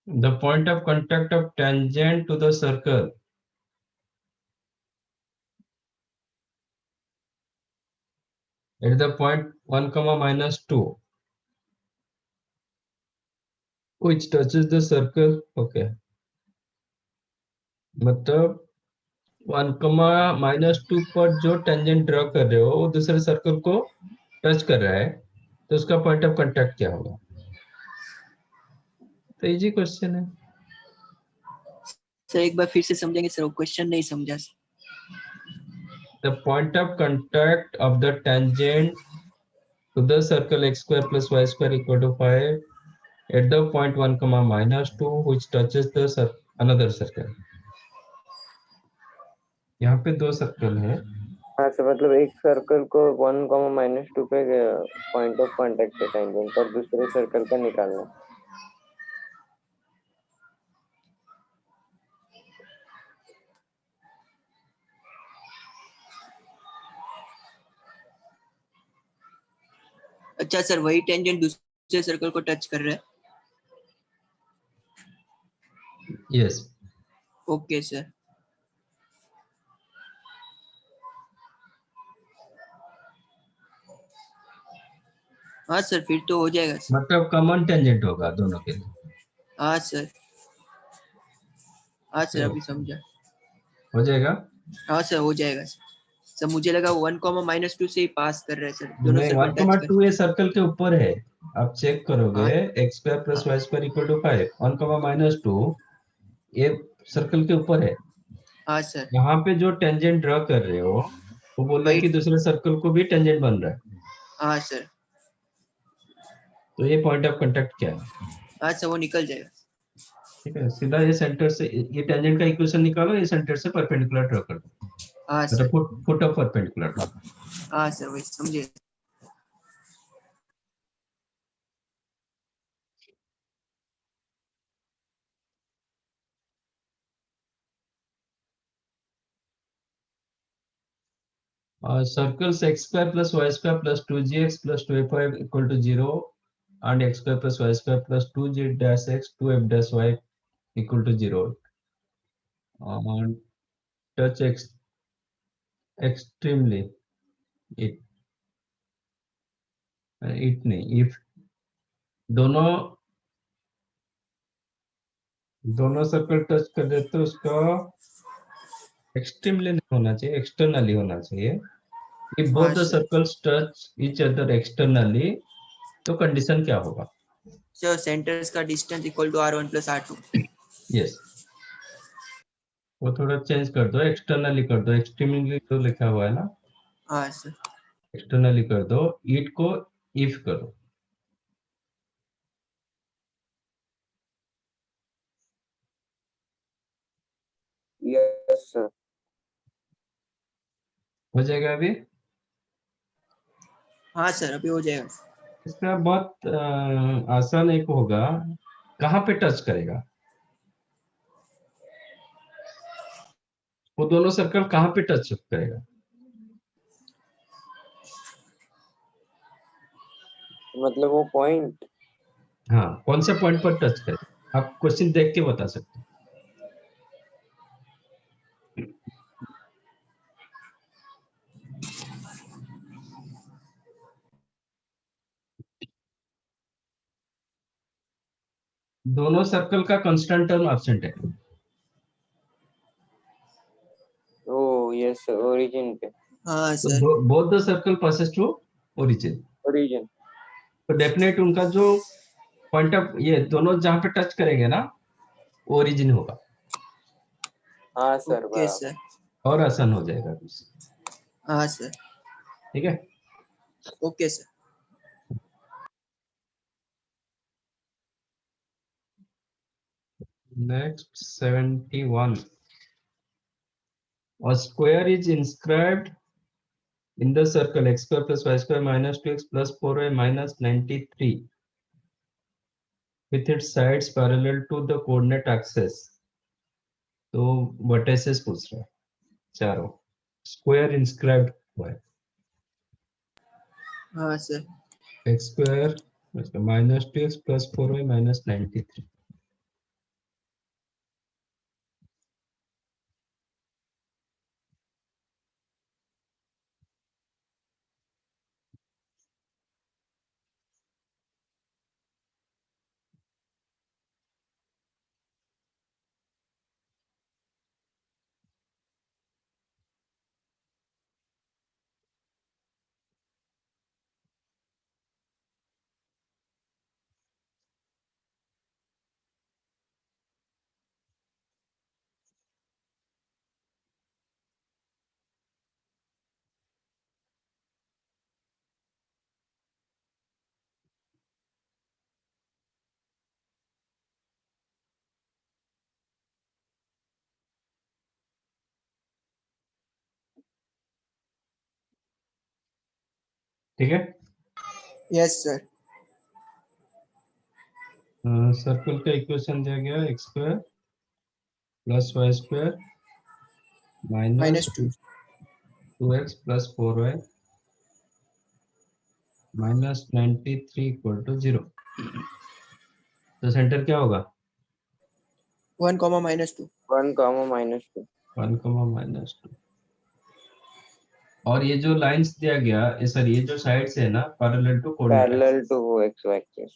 A: The point of contact of tangent to the circle at the point 1 comma minus 2 which touches the circle. Okay, मतलब 1 comma minus 2 पर जो टेंजेंट ड्रॉ कर रहे हो वो दूसरे सर्कल को टच कर रहा है, तो उसका पॉइंट ऑफ कांटेक्ट क्या होगा? तो इजी क्वेश्चन है।
B: सर एक बार फिर से समझेंगे सर, वो क्वेश्चन नहीं समझा sir.
A: The point of contact of the tangent to the circle x square plus y square equal to 5 at the point 1 comma minus 2 which touches the another circle. यहाँ पे दो सर्कल है।
C: हाँ sir, मतलब एक circle को 1, -2 पे point of contact है टेंजेंट, और दूसरे सर्कल का निकालना।
B: अच्छा सर, वही टेंजेंट दूसरे सर्कल को टच कर रहा है।
A: यस।
B: Okay sir. हाँ सर, फिर तो हो जाएगा सर।
A: मतलब कॉमन टेंजेंट होगा दोनों के लिए।
B: हाँ सर, हाँ सर, अभी समझा।
A: हो जाएगा।
B: हाँ सर, हो जाएगा सर। सर मुझे लगा 1, -2 से ही पास कर रहे हैं सर, दोनों
A: नहीं,
B: सर्कल
A: 1
B: टच
A: comma
B: कर।
A: 2 ये सर्कल के ऊपर है। आप चेक करोगे
B: हाँ
A: x square plus y square equal to 5, 1 comma minus 2 ये सर्कल के ऊपर है।
B: हाँ सर,
A: यहाँ पे जो टेंजेंट ड्रॉ कर रहे हो वो बोल रहे हैं
B: वही।
A: कि दूसरे सर्कल को भी टेंजेंट बन रहा है,
B: हाँ सर,
A: तो ये पॉइंट ऑफ कांटेक्ट क्या है?
B: हाँ सर, वो निकल जाएगा।
A: ठीक है, सीधा ये सेंटर से ये टेंजेंट का इक्वेशन निकालो, ये सेंटर से परपेंडिकुलर ड्रॉ कर दो,
B: हाँ
A: मतलब
B: sir,
A: foot of perpendicular draw.
B: हाँ सर, वही समझे।
A: Circles x square plus y square plus 2gx plus 2f equal to 0 and x square plus y square plus 2g dash x 2f dash y equal to 0 touch extremely it नहीं, if दोनों दोनों circle touch कर देते तो उसका extremely नहीं होना चाहिए, एक्सटर्नली होना चाहिए। if both
B: हाँ
A: the
B: sir.
A: circles touch each other externally तो कंडीशन क्या होगा?
B: सर सेंटर्स का distance equal to R1 + R2।
A: Yes, वो थोड़ा चेंज कर दो, एक्सटर्नली कर दो, एक्सट्रीमली तो लिखा हुआ है ना,
B: हाँ सर।
A: एक्सटर्नली कर दो, ईट को इफ करो।
C: Yes sir.
A: हो जाएगा अभी?
B: हाँ सर, अभी हो जाएगा।
A: इसका बहुत आसान एक होगा, कहाँ पे टच करेगा वो दोनों सर्कल, कहाँ पे टच करेगा?
C: मतलब वो पॉइंट।
A: हाँ, कौन से पॉइंट पर टच करेगा आप क्वेश्चन देख के बता सकते हो। दोनों सर्कल का कांस्टेंट टर्म एब्सेंट है,
C: ओ यस सर, ओरिजिन पे।
B: हाँ
A: तो
B: sir.
A: Both the circle passes to origin,
C: origin.
A: तो डेफिनेट उनका जो पॉइंट ऑफ ये दोनों जहाँ पे टच करेंगे ना वो ओरिजिन होगा।
C: हाँ सर,
B: ओके
C: बराबर।
B: सर।
A: और आसान हो जाएगा कुछ।
B: हाँ सर।
A: ठीक है।
B: Okay sir.
A: Next 71, a square is inscribed in the circle x square plus y square minus 2x plus 4y minus 93 with its sides parallel to the coordinate axis। तो वर्टिसेस पूछ रहा है चारों, स्क्वायर इंस्क्राइब्ड हुआ है
B: हाँ sir.
A: x square minus 2x plus 4y minus 93। ठीक है।
B: Yes sir.
A: सर्कल का इक्वेशन दिया गया x square plus y square minus
B: -2
A: 2x plus 4y minus 93 equal to 0। तो सेंटर क्या होगा?
B: 1, -2
C: 1, -2
A: 1, -2। और ये जो लाइंस दिया गया सर, ये जो साइड्स है ना parallel to coordinate,
C: parallel to x axis.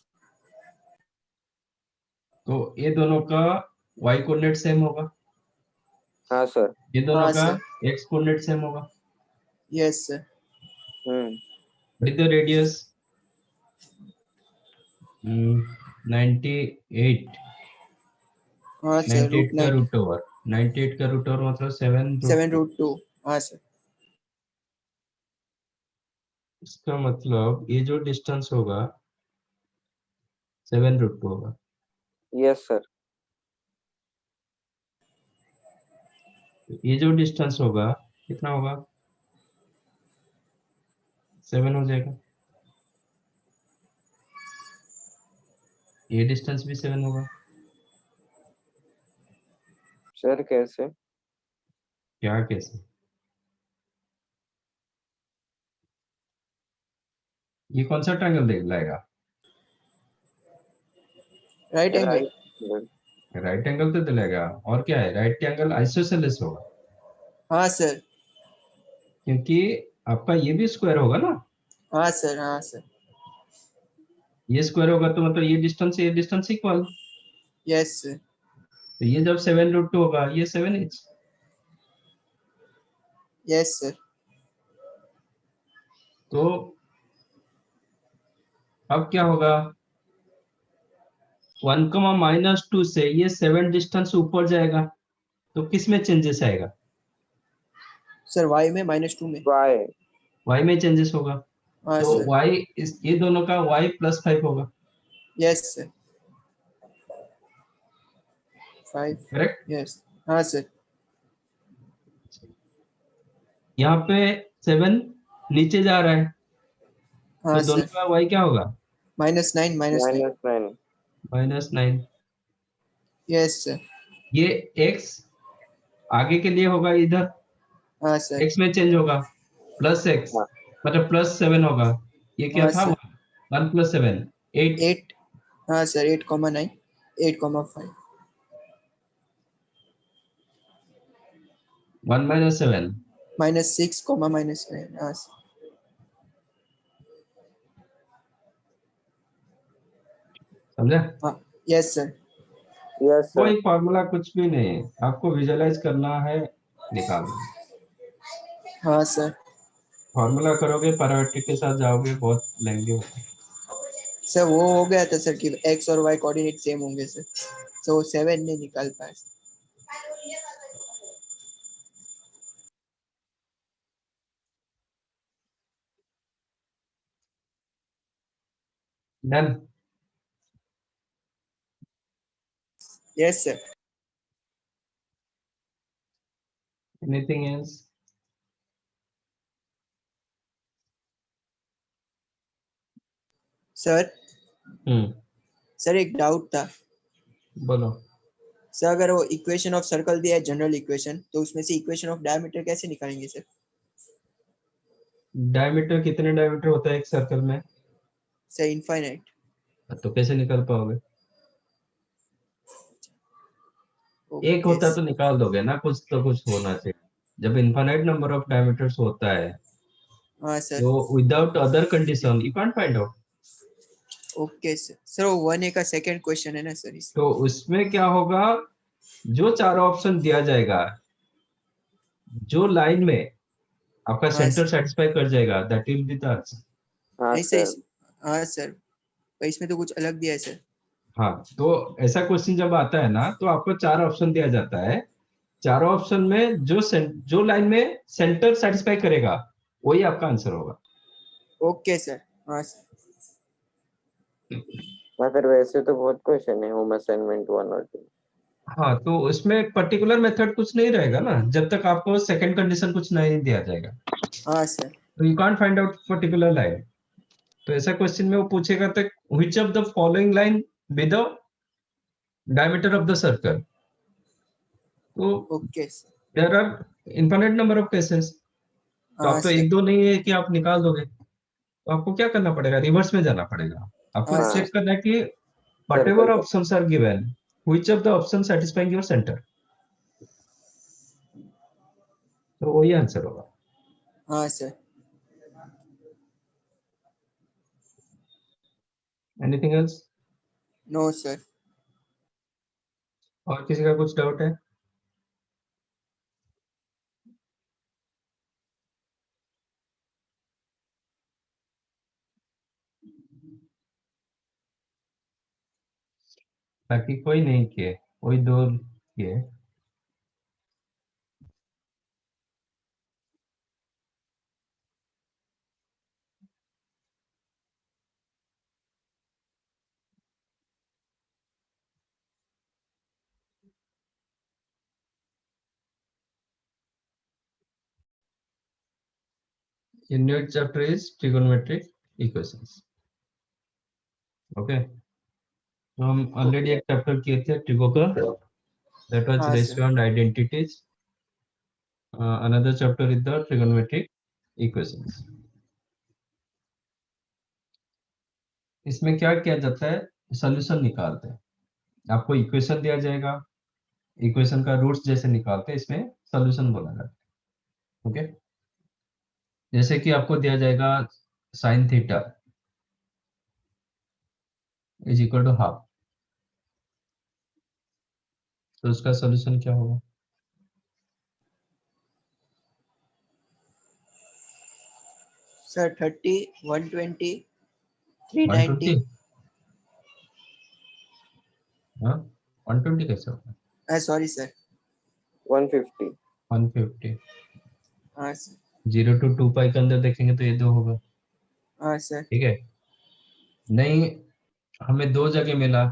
A: तो ये दोनों का y कोऑर्डिनेट सेम होगा,
C: हाँ सर।
A: ये दोनों
B: हाँ
A: का
B: सर।
A: x कोऑर्डिनेट सेम होगा।
B: Yes sir.
A: What is the radius? 98।
B: हाँ सर,
A: 98 का
B: √9
A: रूट ओवर 98 का रूट ओवर मतलब
B: 7√2। हाँ सर।
A: इसका मतलब ये जो डिस्टेंस होगा 7√2 होगा।
C: Yes sir.
A: ये जो डिस्टेंस होगा कितना होगा? 7 हो जाएगा। ये डिस्टेंस भी 7 होगा।
C: सर कैसे?
A: क्या कैसे? ये कौन सा ट्रायंगल देख लाएगा?
B: Right angle.
C: Right.
A: Right angle तो दिलाएगा, और क्या है? राइट एंगल आइसोसेलेस होगा,
B: हाँ सर।
A: क्योंकि आपका ये भी स्क्वायर होगा ना।
B: हाँ सर। हाँ सर।
A: ये स्क्वायर होगा तो मतलब ये डिस्टेंस इक्वल।
B: Yes sir.
A: तो ये जब 7√2 होगा ये 7h।
B: Yes sir.
A: तो अब क्या होगा? 1, -2 से ये 7 डिस्टेंस ऊपर जाएगा, तो किस में चेंजेस आएगा?
B: सर y में -2 में।
C: y।
A: y में चेंजेस होगा,
B: हाँ
A: तो
B: सर।
A: y ये दोनों का y +5 होगा।
B: Yes sir. 5।
A: करेक्ट।
B: यस। हाँ सर।
A: यहाँ पे 7 नीचे जा रहा है,
B: हाँ
A: तो दोनों
B: सर।
A: का y क्या होगा?
B: -9
C: -9।
A: -9।
B: Yes sir.
A: ये x आगे के लिए होगा, इधर
B: हाँ सर।
A: x में चेंज होगा, +x
C: हाँ।
A: मतलब +7 होगा। ये क्या
B: हाँ
A: था?
B: सर।
A: 1 + 7 8।
B: 8। हाँ सर, 8,9 8,5
A: 1 - 7
B: -6, -9। हाँ सर।
A: समझा?
B: हाँ। Yes sir.
C: Yes sir.
A: कोई फॉर्मूला कुछ भी नहीं है, आपको विजुअलाइज करना है, निकालना।
B: हाँ सर।
A: फॉर्मूला करोगे पैरामीट्रिक के साथ जाओगे, बहुत लेंगे होगा।
B: सर वो हो गया था सर कि x और y कोऑर्डिनेट सेम होंगे सर, तो 7 नहीं निकाल पाए।
A: Done.
B: Yes sir.
A: Anything else?
B: Sir sir एक डाउट था।
A: बोलो।
B: सर अगर वो इक्वेशन ऑफ सर्कल दिया है जनरल इक्वेशन, तो उसमें से इक्वेशन ऑफ डायमीटर कैसे निकालेंगे सर?
A: डायमीटर कितने डायमीटर होता है एक सर्कल में?
B: Sir infinite.
A: तो कैसे निकाल पाओगे? एक
B: ओके
A: होता तो निकाल दोगे ना, कुछ तो कुछ होना चाहिए। जब इनफाइनाइट नंबर ऑफ डायमीटर्स होता है
B: हाँ सर।
A: तो without other condition you can't find out.
B: Okay sir. Sir वो 1A का सेकंड क्वेश्चन है ना सर, इस
A: तो उसमें क्या होगा? जो चारों ऑप्शन दिया जाएगा, जो लाइन में आपका
B: हाँ
A: सेंटर
B: सर।
A: सेटिस्फाई कर जाएगा, that will be the answer.
C: हाँ
B: नहीं सर
C: सर।
B: हाँ सर, पर इसमें तो कुछ अलग दिया है सर।
A: हाँ, तो ऐसा क्वेश्चन जब आता है ना, तो आपको 4 ऑप्शन दिया जाता है। चारों ऑप्शन में जो लाइन में सेंटर सेटिस्फाई करेगा वही आपका आंसर होगा।
B: Okay sir. हाँ सर।
C: हाँ सर, वैसे तो बहुत क्वेश्चन है होम असाइनमेंट 1 और 2।
A: हाँ, तो उसमें पर्टिकुलर मेथड कुछ नहीं रहेगा ना, जब तक आपको सेकंड कंडीशन कुछ नहीं दिया जाएगा,
B: हाँ सर।
A: तो you can't find out particular line. तो ऐसा क्वेश्चन में वो पूछेगा तक which of the following line be the diameter of the circle. तो
B: okay sir.
A: there are infinite number of cases. तो
B: हाँ
A: आप तो
B: सर।
A: एक दो नहीं है कि आप निकाल दोगे, तो आपको क्या करना पड़ेगा, रिवर्स में जाना पड़ेगा। आपको
B: हाँ
A: चेक
C: सर।
A: करना है कि
C: सर्कल
A: whatever
C: का
A: options are given, which of the options satisfying your center, तो वही आंसर होगा।
B: हाँ sir.
A: Anything else?
B: No sir.
A: और किसी का कुछ डाउट है? बाकी कोई नहीं किए, कोई दो किए। Your new chapter is trigonometric equations. Okay, तो हम ऑलरेडी एक चैप्टर किए थे ट्रिगो का, दैट वाज
B: हाँ
A: ratio
B: sir.
A: And identities. Another chapter is the trigonometric equations. इसमें क्या किया जाता है, सॉल्यूशन निकालते हैं। आपको इक्वेशन दिया जाएगा, इक्वेशन का रूट्स जैसे निकालते हैं, इसमें सॉल्यूशन बोला जाता है। ओके, जैसे कि आपको दिया जाएगा sine theta is equal to half, तो उसका सॉल्यूशन क्या होगा?
B: सर 30, 120, 390।
A: 120? हाँ, 120 कैसे होगा?
B: Sorry sir.
C: 150।
A: 150।
B: हाँ सर।
A: 0 to 2 पाई के अंदर देखेंगे तो ये 2 होगा।
B: हाँ सर।
A: ठीक है, नहीं हमें दो जगह मिला,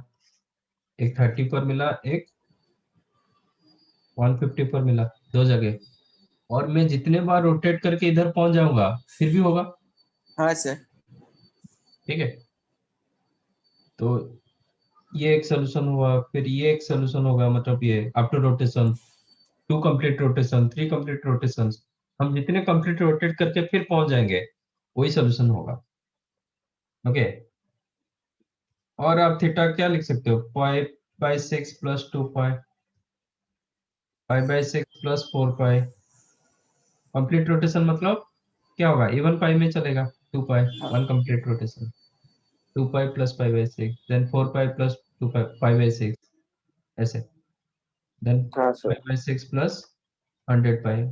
A: एक 30 पर मिला, एक 150 पर मिला, दो जगह, और मैं जितने बार रोटेट करके इधर पहुंच जाऊंगा फिर भी होगा।
B: हाँ सर।
A: ठीक है, तो ये एक सोल्यूशन हुआ, फिर ये एक सोल्यूशन होगा, मतलब ये after rotation, 2 complete rotation, 3 complete rotation, हम जितने कंप्लीट रोटेट करके फिर पहुंच जाएंगे वही सोल्यूशन होगा। ओके, और आप थीटा क्या लिख सकते हो, 5/6 प्लस 2 पाई, 5/6 प्लस 4 पाई। कंप्लीट रोटेशन मतलब क्या होगा, इवन पाई में चलेगा, 2 पाई,
B: हाँ।
A: 1 complete rotation, 2 pi plus 5/6, then 4 pi plus 2 pi, 5/6, ऐसे, देन
C: हाँ sir.
A: 5/6 plus 100 pi,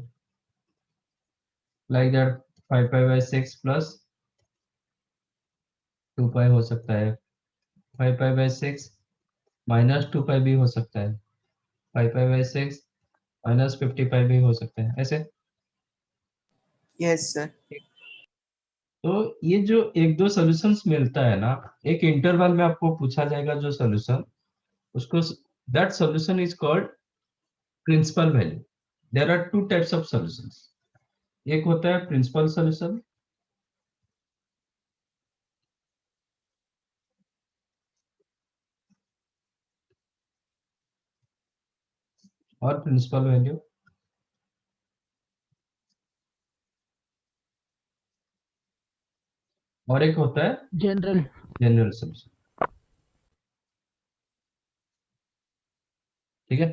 A: like that, 5 पाई/6 प्लस 2 पाई हो सकता है, 5 पाई/6 माइनस 2 पाई भी हो सकता है, 5 पाई/6 माइनस 50 पाई भी हो सकता है, ऐसे।
B: Yes sir.
A: तो ये जो एक दो सॉल्यूशंस मिलता है ना, एक इंटरवल में आपको पूछा जाएगा जो सॉल्यूशन, उसको, that solution is called principal value. There are two types of solutions, एक होता है प्रिंसिपल सॉल्यूशन, और प्रिंसिपल वैल्यू, और एक होता है
D: जनरल।
A: General solution. ठीक है,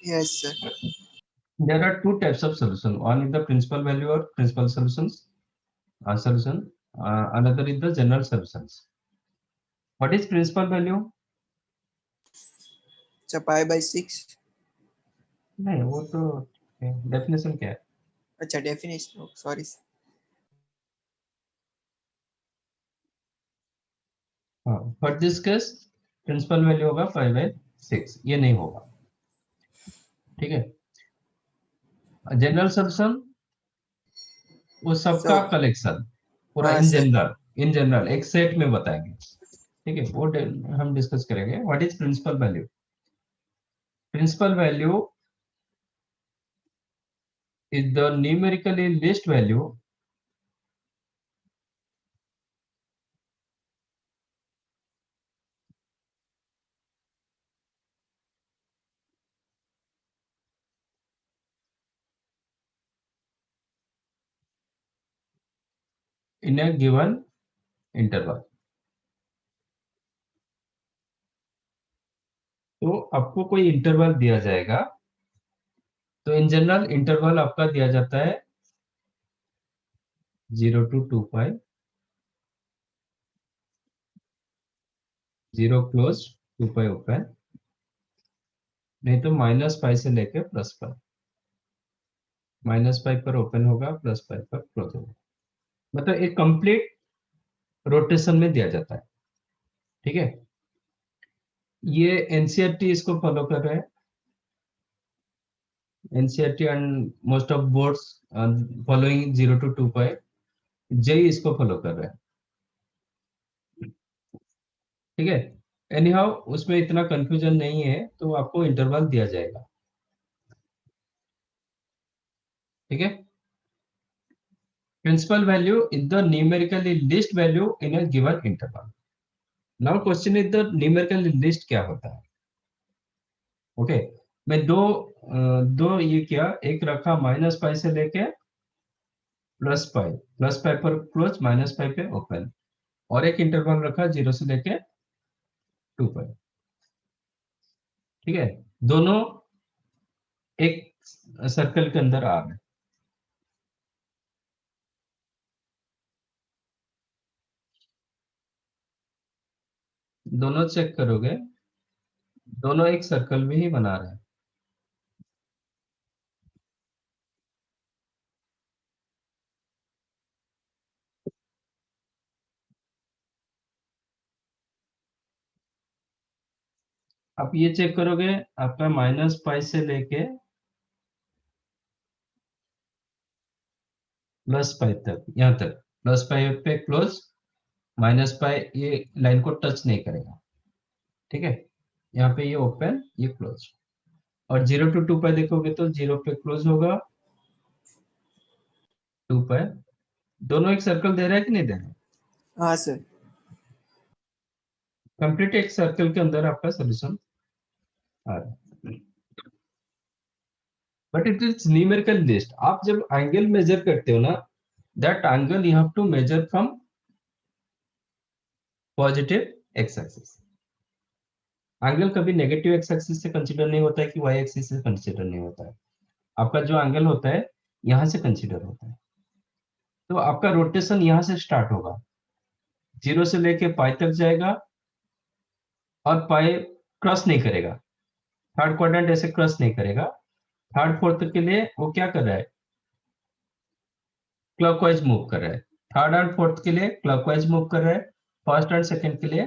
B: yes sir.
A: There are two types of solution, one is the principal value और principal solutions solution, another is the general solutions. What is principal value?
B: अच्छा, π/6।
A: नहीं, वो तो डेफिनेशन क्या है?
B: अच्छा, डेफिनेशन, सॉरी सर।
A: हाँ, for this case principal value होगा 5/6, ये नहीं होगा। ठीक है, जनरल सॉल्यूशन वो सबका
B: सर।
A: कलेक्शन, पूरा
B: हाँ
A: in
B: sir.
A: General, in general एक सेट में बताएंगे। ठीक है, वो हम डिस्कस करेंगे। What is principal value? Principal value is the numerically least value in a given interval। तो आपको कोई इंटरवल दिया जाएगा, तो इन जनरल इंटरवल आपका दिया जाता है 0 to 2 pi, 0 close 2 pi open, नहीं तो माइनस पाई से लेके प्लस पाई, माइनस पाई पर ओपन होगा, प्लस पाई पर क्लोज होगा, मतलब एक कंप्लीट रोटेशन में दिया जाता है। ठीक है, ये एनसीईआरटी इसको फॉलो कर रहे हैं, NCERT and most of boards following 0 to 2 pi, JEE इसको फॉलो कर रहे हैं। ठीक है, एनी हाउ उसमें इतना कंफ्यूजन नहीं है, तो आपको इंटरवल दिया जाएगा। ठीक है, principal value is the numerically least value in a given interval. Now question is the numerically least क्या होता है। ओके, मैं दो ये किया, एक रखा माइनस पाई से लेके प्लस पाई, प्लस पाई पर क्लोज, माइनस पाई पे ओपन, और एक इंटरवल रखा 0 से लेके 2 पाई। ठीक है, दोनों एक सर्कल के अंदर आ रहे हैं। दोनों चेक करोगे, दोनों एक सर्कल में ही बना रहे हैं। आप ये चेक करोगे, आपका माइनस पाई से लेके प्लस पाई तक, यहाँ तक प्लस पाई पे क्लोज, माइनस पाई ये लाइन को टच नहीं करेगा। ठीक है, यहाँ पे ये ओपन, ये क्लोज, और 0 to 2 पाई देखोगे तो 0 पे क्लोज होगा, 2 पाई, दोनों एक सर्कल दे रहा है कि नहीं दे रहा है?
B: हाँ सर।
A: कंप्लीट एक सर्कल के अंदर आपका सोल्यूशन आ रहा है, but it is numerical least. आप जब एंगल मेजर करते हो ना, that angle you have to measure from positive x axis. Angle कभी नेगेटिव एक्स एक्सिस से कंसीडर नहीं होता है कि वाई एक्सिस से कंसीडर नहीं होता है। आपका जो एंगल होता है यहां से कंसीडर होता है। तो आपका रोटेशन यहां से स्टार्ट होगा, 0 से लेके पाई तक जाएगा, और पाई क्रॉस नहीं करेगा, थर्ड क्वाड्रेंट ऐसे क्रॉस नहीं करेगा। थर्ड फोर्थ के लिए वो क्या कर रहा है, क्लॉकवाइज मूव कर रहा है। थर्ड एंड फोर्थ के लिए क्लॉकवाइज मूव कर रहा है, फर्स्ट एंड सेकंड के लिए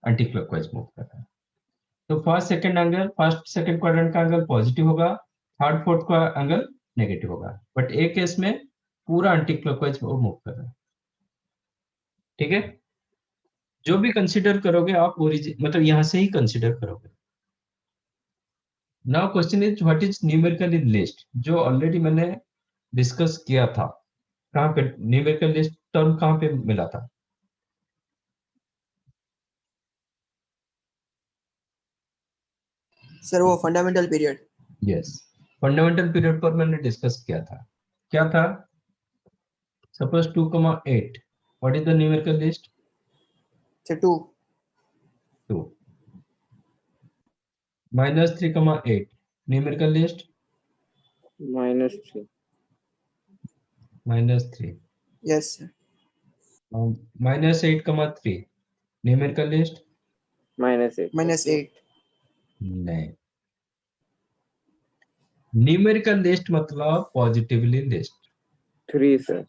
A: एंटी क्लॉकवाइज मूव कर रहा है। तो first second angle, first second quadrant का एंगल पॉजिटिव होगा, थर्ड फोर्थ का एंगल नेगेटिव होगा, बट एक केस में पूरा एंटी क्लॉकवाइज मूव कर रहा है। ठीक है, जो भी कंसीडर करोगे आप ओरिजिन मतलब यहां से ही कंसीडर करोगे। Now question is what is numerical list, जो ऑलरेडी मैंने डिस्कस किया था। कहाँ पे न्यूमेरिकल लिस्ट टर्म कहाँ पे मिला था?
B: सर वो fundamental period.
A: Yes, fundamental period पर मैंने डिस्कस किया था। क्या था? Suppose 2,8, what is the numerical list?
B: Sir 2।
A: 2 minus 3,8 numerical list
C: -3
A: -3,
B: yes sir.
A: -8,3 numerical list
C: -8
B: -8।
A: नहीं, न्यूमेरिकल लिस्ट मतलब positively list.
C: 3 sir.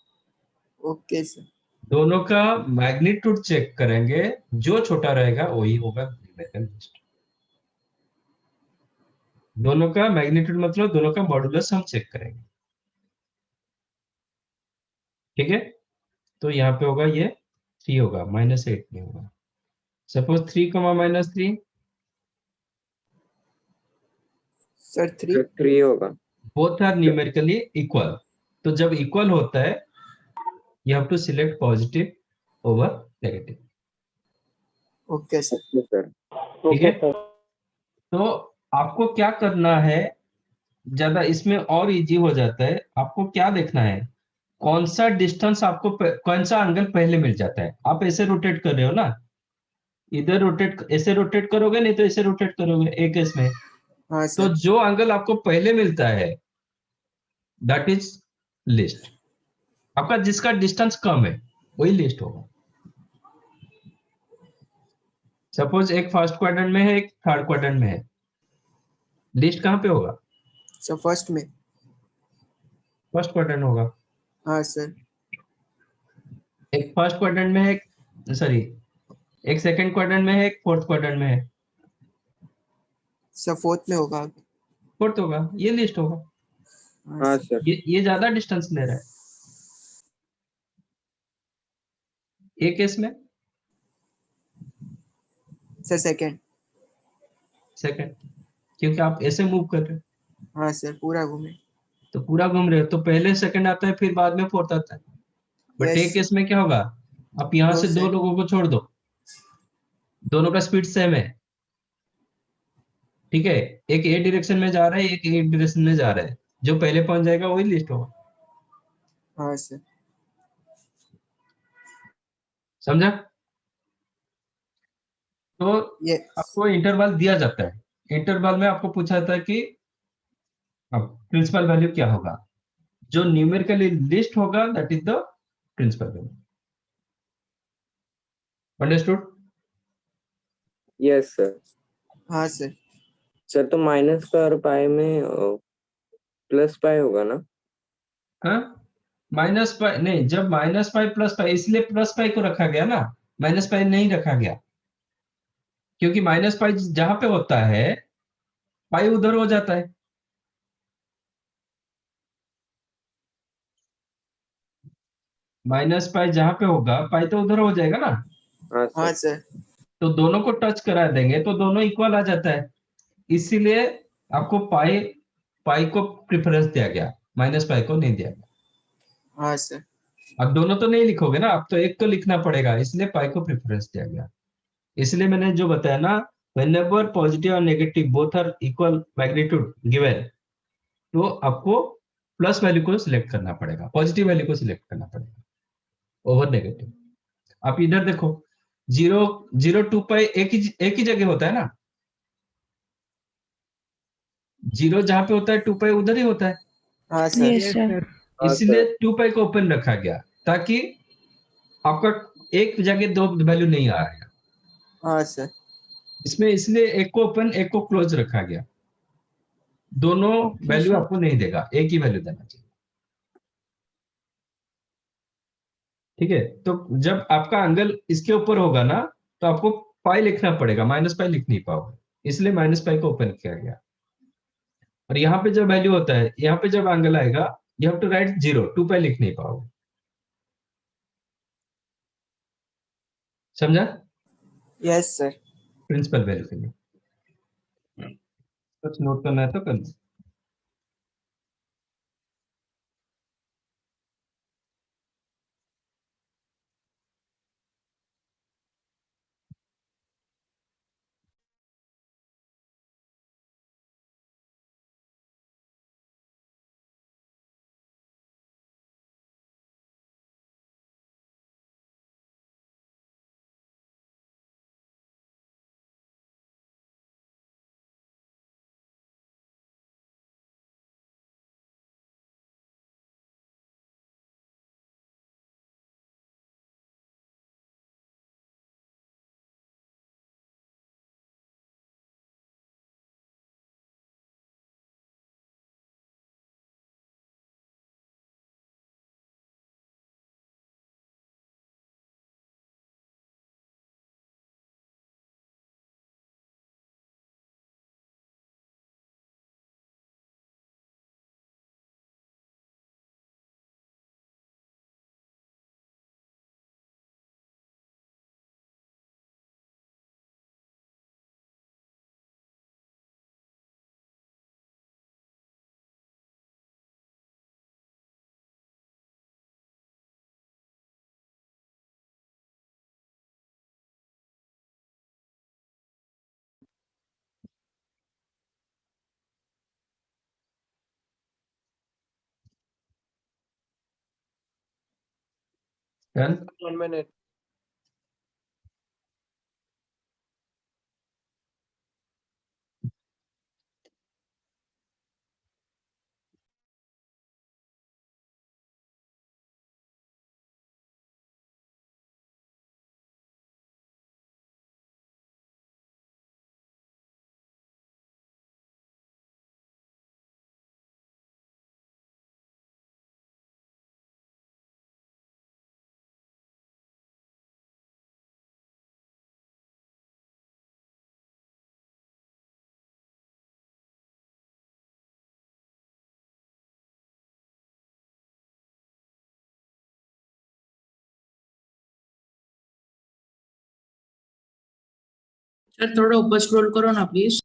B: Okay sir.
A: दोनों का मैग्नीट्यूड चेक करेंगे, जो छोटा रहेगा वही होगा न्यूमेरिकल लिस्ट। दोनों का मैग्नीट्यूड मतलब दोनों का मॉडुलस हम चेक करेंगे। ठीक है, तो यहाँ पे होगा ये 3 होगा, -8 नहीं होगा। Suppose 3, -3
B: sir 3।
C: 3 होगा।
A: Both are numerically equal. तो जब इक्वल होता है you have to select positive over negative।
B: Okay sir.
C: Okay sir.
A: ठीक है, तो आपको क्या करना है, ज्यादा इसमें और इजी हो जाता है। आपको क्या देखना है, कौन सा डिस्टेंस आपको कौन सा एंगल पहले मिल जाता है। आप ऐसे रोटेट कर रहे हो ना, इधर रोटेट ऐसे रोटेट करोगे, नहीं तो ऐसे रोटेट करोगे एक केस में।
B: हाँ
A: तो
B: सर।
A: जो एंगल आपको पहले मिलता है दैट इज लिस्ट। आपका जिसका डिस्टेंस कम है वही लिस्ट होगा। सपोज एक फर्स्ट क्वाड्रेंट में है, एक थर्ड क्वाड्रेंट में है, लिस्ट कहाँ पे होगा?
B: सर फर्स्ट में।
A: फर्स्ट क्वाड्रेंट होगा।
B: हाँ सर।
A: एक फर्स्ट क्वाड्रेंट में है, एक सॉरी एक सेकंड क्वाड्रेंट में है, एक फोर्थ क्वाड्रेंट में है,
B: सर फोर्थ में होगा।
A: फोर्थ होगा, ये लिस्ट होगा।
B: हाँ
C: हाँ
B: सर।
C: सर।
A: ये ज्यादा डिस्टेंस ले रहा है एक केस में।
B: Sir second.
A: सेकंड, क्योंकि आप ऐसे मूव कर रहे हो
B: हाँ सर पूरा घूमे।
A: तो पूरा घूम रहे हो, तो पहले सेकंड आता है फिर बाद में फोर्थ आता है। बट
B: यस
A: एक केस में क्या होगा, आप यहां
B: दो
A: से दो
B: सेट।
A: लोगों को छोड़ दो, दोनों का स्पीड सेम है, ठीक है, एक ए डायरेक्शन में जा रहा है, एक ए डायरेक्शन में जा रहा है, जो पहले पहुंच जाएगा वही लिस्ट होगा।
B: हाँ सर।
A: समझा? तो
B: ये
A: आपको इंटरवल दिया जाता है, इंटरवल में आपको पूछा जाता है कि अब प्रिंसिपल वैल्यू क्या होगा, जो न्यूमेरिकली लिस्ट होगा that is the principal value. Understood?
C: Yes sir.
B: हाँ सर।
C: सर तो माइनस का और पाई में प्लस पाई होगा ना?
A: हाँ, माइनस पाई नहीं, जब माइनस पाई प्लस पाई, इसलिए प्लस पाई को रखा गया ना, माइनस पाई नहीं रखा गया, क्योंकि माइनस पाई जहां पे होता है पाई उधर हो जाता है। माइनस पाई जहां पे होगा पाई तो उधर हो जाएगा ना।
C: हाँ
B: हाँ
C: सर।
B: सर।
A: तो दोनों को टच करा देंगे तो दोनों इक्वल आ जाता है, इसीलिए आपको पाई पाई को प्रेफरेंस दिया गया, माइनस पाई को नहीं दिया गया।
B: हाँ सर।
A: अब दोनों तो नहीं लिखोगे ना, अब तो एक तो लिखना पड़ेगा, इसलिए पाई को प्रेफरेंस दिया गया। इसलिए मैंने जो बताया ना, whenever पॉजिटिव और negative both are equal magnitude given, तो आपको प्लस वैल्यू को सिलेक्ट करना पड़ेगा, पॉजिटिव वैल्यू को सिलेक्ट करना पड़ेगा ओवर नेगेटिव। आप इधर देखो, जीरो जीरो टू पाई एक ही जगह होता है ना, जीरो जहां पे होता है टू पाई उधर ही होता है,
B: हाँ सर।
D: Yes sir.
C: हाँ
A: इसलिए
C: सर।
A: टू पाई को ओपन रखा गया ताकि आपका एक जगह दो वैल्यू नहीं आएगा
B: हाँ सर।
A: इसमें, इसलिए एक को ओपन एक को क्लोज रखा गया, दोनों
D: ओके
A: वैल्यू
D: सर।
A: आपको नहीं देगा, एक ही वैल्यू देना चाहिए। ठीक है, तो जब आपका एंगल इसके ऊपर होगा ना, तो आपको पाई लिखना पड़ेगा, माइनस पाई लिख नहीं पाओगे, इसलिए माइनस पाई को ओपन किया गया। और यहाँ पे जब वैल्यू होता है, यहाँ पे जब एंगल आएगा, you have to write zero, two pi लिख नहीं पाओगे। समझा?
B: Yes sir.
A: प्रिंसिपल वैल्यू के लिए कुछ नोट करना है तो कर लो। डन।
D: 1 minute.
E: सर थोड़ा ऊपर स्क्रॉल करो ना please.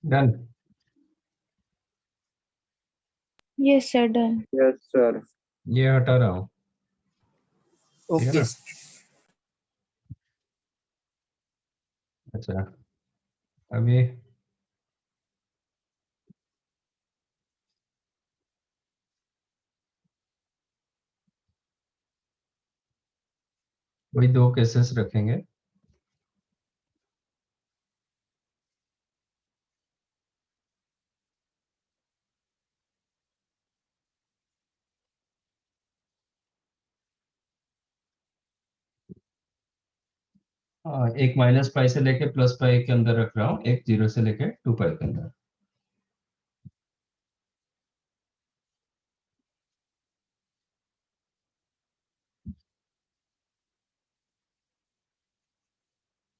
A: Done.
F: Yes, sir, done.
C: Yes, sir.
A: ये हटा रहा हूँ, ठीक है
B: Okay.
A: ना? अच्छा, अभी वही 2 केसेस रखेंगे। एक माइनस पाई से लेके प्लस पाई के अंदर रख रहा हूँ, एक 0 से लेके 2 पाई के अंदर।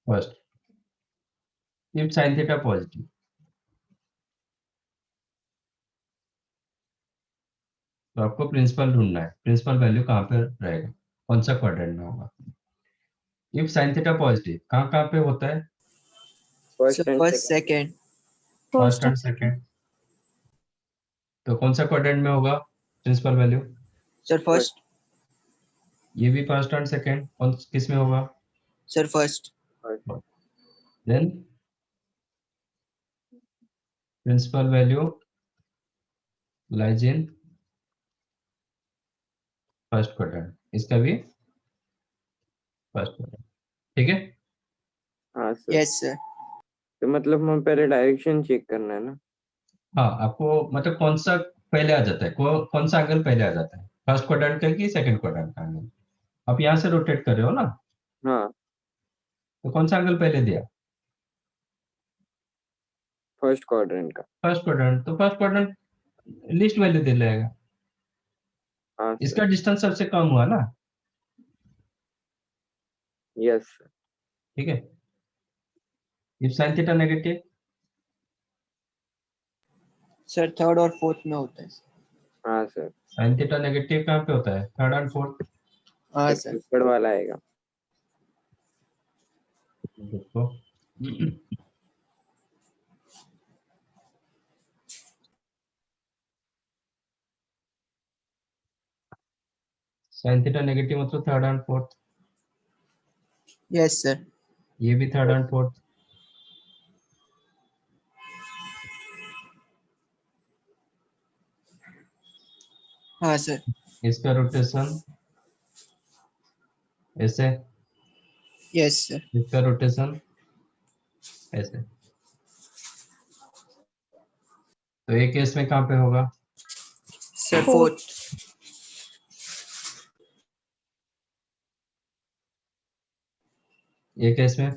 A: First, if sine theta positive, तो आपको प्रिंसिपल ढूंढना है। प्रिंसिपल वैल्यू कहाँ पे रहेगा, कौन सा क्वाड्रेंट में होगा। इफ साइन थीटा पॉजिटिव कहाँ कहाँ पे होता है,
C: First
B: So
C: and
B: first,
C: second.
B: second.
A: First and second. तो कौन सा क्वाड्रेंट में होगा प्रिंसिपल वैल्यू,
B: Sir, first.
A: ये भी फर्स्ट एंड सेकंड, कौन किस में होगा,
B: Sir, first.
A: Then principal value lies in first quadrant, इसका भी फर्स्ट क्वाड्रेंट, ठीक है।
C: हाँ सर।
B: Yes, sir.
C: तो मतलब हम पहले डायरेक्शन चेक करना है ना।
A: हाँ, आपको मतलब कौन सा पहले आ जाता है, कौन सा एंगल पहले आ जाता है, फर्स्ट क्वाड्रेंट का कि सेकंड क्वाड्रेंट का एंगल। आप यहाँ से रोटेट कर रहे हो ना,
C: हाँ,
A: तो कौन सा एंगल पहले दिया,
C: फर्स्ट क्वाड्रेंट का।
A: First quadrant. तो फर्स्ट क्वाड्रेंट लिस्ट वैल्यू दे लेगा,
C: हाँ सर।
A: इसका डिस्टेंस सबसे कम हुआ ना,
C: यस सर।
A: ठीक है। If sine theta negative,
B: Sir, third और fourth में होता है.
C: हाँ सर।
A: साइन थीटा नेगेटिव कहाँ पे होता है, थर्ड एंड फोर्थ।
B: हाँ sir.
C: थर्ड वाला आएगा।
A: देखो साइन थीटा नेगेटिव मतलब third and fourth,
B: Yes, sir.
A: ये भी थर्ड एंड फोर्थ।
B: हाँ sir.
A: इसका रोटेशन ऐसे,
B: Yes, sir.
A: इसका रोटेशन ऐसे। तो एक केस में कहाँ पे होगा,
B: Sir, fourth.
A: ये केस में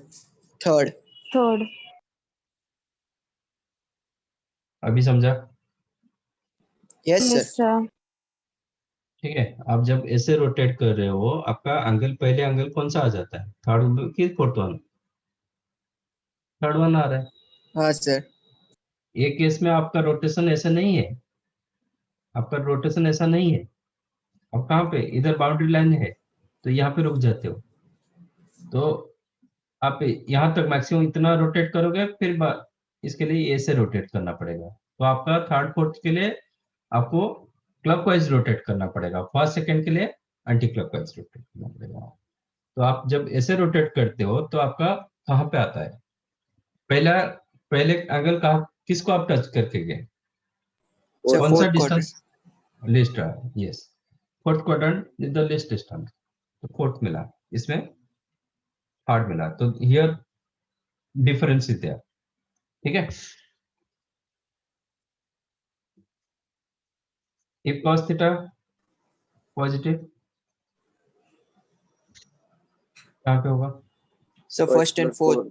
B: थर्ड।
F: Third.
A: अभी समझा?
B: Yes
F: Yes,
B: sir.
F: sir.
A: ठीक है, आप जब ऐसे रोटेट कर रहे हो, आपका एंगल, पहले एंगल कौन सा आ जाता है? थर्ड की फोर्थ वन? थर्ड वन आ रहा है।
B: हाँ सर।
A: ये केस में आपका रोटेशन ऐसा नहीं है, आपका रोटेशन ऐसा नहीं है। अब कहाँ पे? इधर बाउंड्री लाइन है, तो यहाँ पे रुक जाते हो। तो आप यहाँ तक मैक्सिमम इतना रोटेट करोगे, फिर इसके लिए ऐसे रोटेट करना पड़ेगा। तो आपका थर्ड फोर्थ के लिए आपको क्लॉकवाइज रोटेट करना पड़ेगा, फर्स्ट सेकंड के लिए एंटी क्लॉकवाइज रोटेट करना पड़ेगा। तो आप जब ऐसे रोटेट करते हो तो आपका कहाँ पे आता है? पहले एंगल कहाँ, किसको आप टच करके गए?
B: सर
A: कौन सा
B: फोर्थ क्वाड्रेंट।
A: डिस्टेंस? लिस्ट है, yes. Fourth quadrant is the list distance, तो फोर्थ मिला, इसमें थर्ड मिला, तो हियर डिफरेंस इज देयर। ठीक है, if cos theta पॉजिटिव कहाँ पे होगा?
B: Sir first and fourth.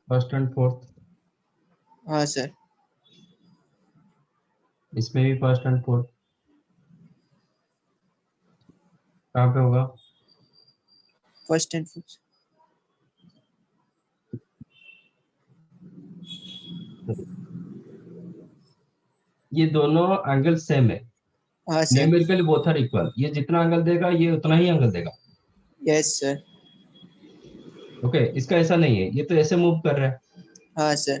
A: First and fourth,
B: हाँ सर।
A: इसमें भी फर्स्ट एंड फोर्थ कहाँ पे होगा?
B: First and fourth.
A: ये दोनों एंगल सेम है,
B: हाँ sir.
A: Numerically both are equal. ये जितना एंगल देगा ये उतना ही एंगल देगा।
B: Yes sir.
A: ओके, इसका ऐसा नहीं है, ये तो ऐसे मूव कर रहा है।
B: हाँ सर।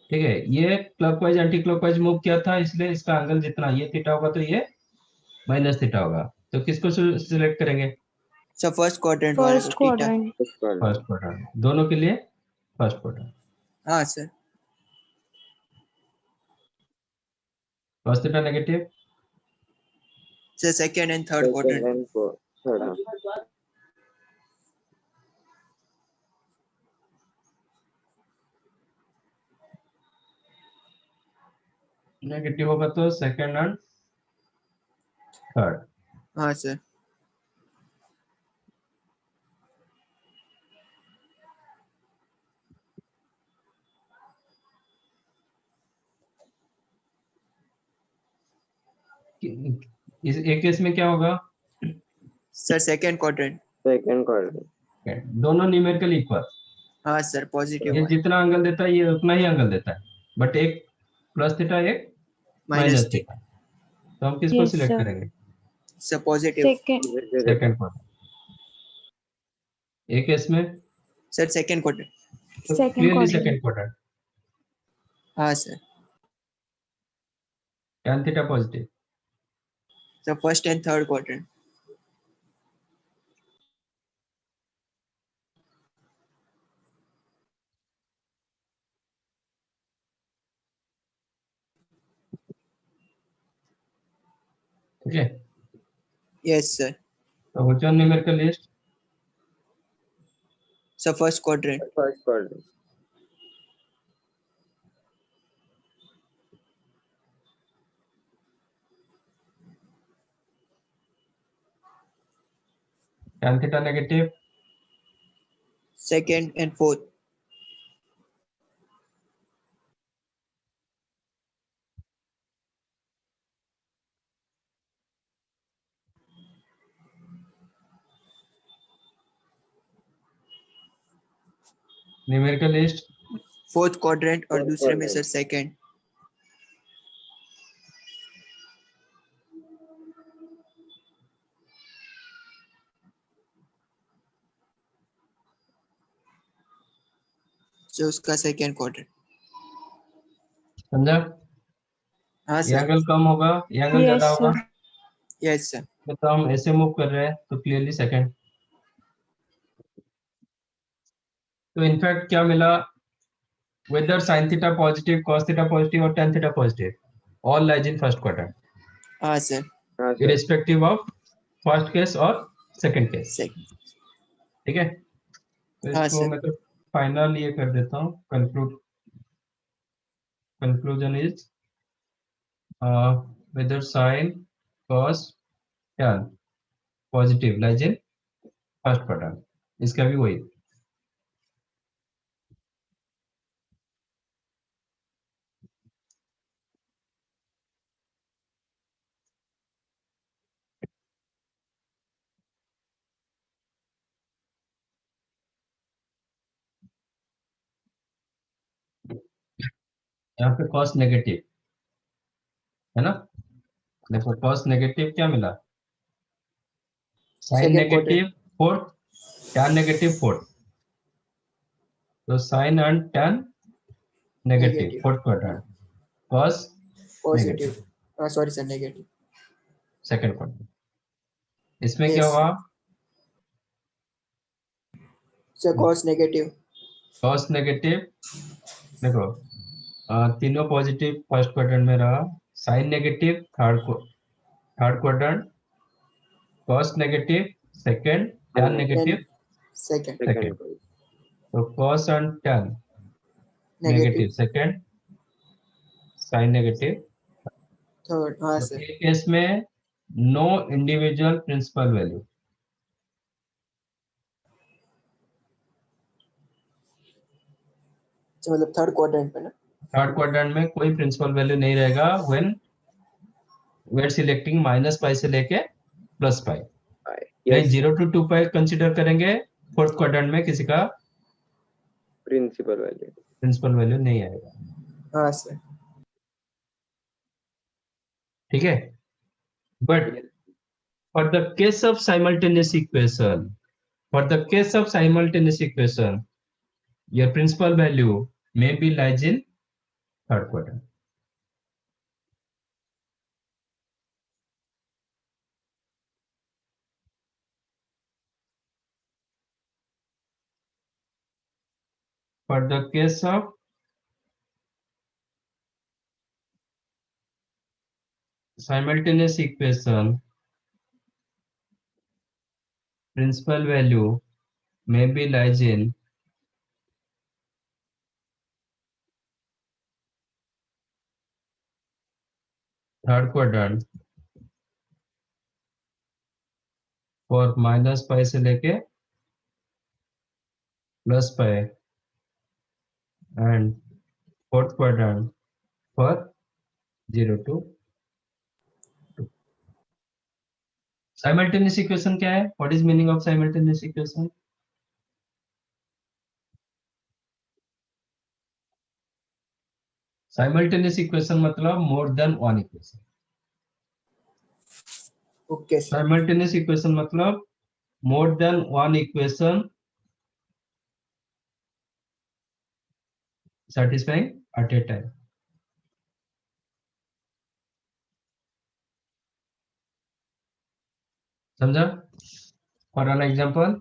A: ठीक है, ये क्लॉकवाइज एंटी क्लॉकवाइज मूव किया था, इसलिए इसका एंगल जितना ये थीटा होगा तो ये माइनस थीटा होगा। तो किसको सिलेक्ट करेंगे?
B: सर फर्स्ट क्वाड्रेंट वाले
F: First
B: को थीटा।
F: quadrant.
A: फर्स्ट क्वाड्रेंट, दोनों के लिए फर्स्ट क्वाड्रेंट।
B: हाँ sir.
A: cos theta negative,
B: sir second and third quadrant.
C: Second and third.
A: Negative होगा तो सेकंड एंड थर्ड।
B: हाँ सर।
A: इस एक केस में क्या होगा?
B: Sir second quadrant.
C: Second quadrant.
A: दोनों न्यूमेरिकल इक्वल,
B: हाँ सर पॉजिटिव
A: ये
B: वाले।
A: जितना एंगल देता है ये उतना ही एंगल देता है, बट एक प्लस थीटा एक
B: माइनस
A: माइनस
B: थीटा।
A: थीटा। तो हम किसको
F: Yes,
A: सिलेक्ट
F: sir.
A: करेंगे?
B: Sir positive.
F: Second.
A: Second quadrant. एक केस में
B: सर सेकंड क्वाड्रेंट।
A: तो
F: Second
A: clearly
F: quadrant.
A: Second quadrant.
B: हाँ sir.
A: tan theta positive,
B: sir first and third quadrant.
A: ठीक है।
B: Yes sir.
A: तो which one numerical list?
B: Sir first quadrant.
C: First quadrant.
A: tan theta negative,
B: second and fourth.
A: Numerical list
B: fourth quadrant और
C: Fourth
B: दूसरे में
C: quadrant.
B: Sir second. जो उसका second quadrant.
A: समझा?
B: हाँ
A: ये
B: सर।
A: एंगल कम होगा, ये एंगल
F: Yes,
A: ज्यादा होगा,
F: sir.
B: Yes sir.
A: तो हम ऐसे मूव कर रहे हैं तो क्लियरली सेकंड। तो इनफैक्ट क्या मिला? whether sin theta positive, cos theta positive or tan theta positive, all lies in first quadrant,
B: हाँ सर।
C: हाँ sir.
A: irrespective of first case और second case। ठीक है, तो
B: हाँ
A: इसको
B: सर।
A: मैं तो फाइनल ये कर देता हूँ, conclusion is whether sin, cos, tan positive lies in first quadrant। इसका भी वही। यहाँ पे कॉस नेगेटिव है ना, देखो कॉस नेगेटिव क्या मिला, sine
B: Second
A: negative fourth, tan negative fourth, तो sine and tan negative
B: Negative.
A: Fourth quadrant, cos
B: Positive.
A: Negative
B: Sorry sir, negative.
A: Second quadrant. इसमें
B: Yes.
A: क्या हुआ,
B: Sir, cos negative.
A: Cos negative, देखो तीनों पॉजिटिव फर्स्ट क्वाड्रेंट में रहा, sine negative third quadrant, cos negative second, tan negative
B: Then second.
A: Second, तो cos and tan negative
B: Negative.
A: Second, sine negative
B: Third. हाँ
A: तो
B: sir.
A: एक केस में no individual principal value,
B: तो मतलब थर्ड क्वाड्रेंट पे ना?
A: थर्ड क्वाड्रेंट में कोई प्रिंसिपल वैल्यू नहीं रहेगा when we are selecting minus pi से लेके plus pi.
C: Yes,
A: 0 to 2 pi consider करेंगे, फोर्थ क्वाड्रेंट में किसी का
C: principal value.
A: प्रिंसिपल वैल्यू नहीं आएगा,
B: हाँ sir.
A: ठीक है। But for the case of simultaneous equation, for the case of simultaneous equation your principal value may be lies in third quadrant. For the case of simultaneous equation, principal value may be lies in third quadrant for minus पाई से लेके plus pi and fourth quadrant for 0 to 2. Simultaneous equation क्या है? What is meaning of simultaneous equation? Simultaneous equation मतलब more than one equation.
B: Okay sir.
A: Simultaneous equation मतलब more than one equation satisfying at a time. समझा? For an example,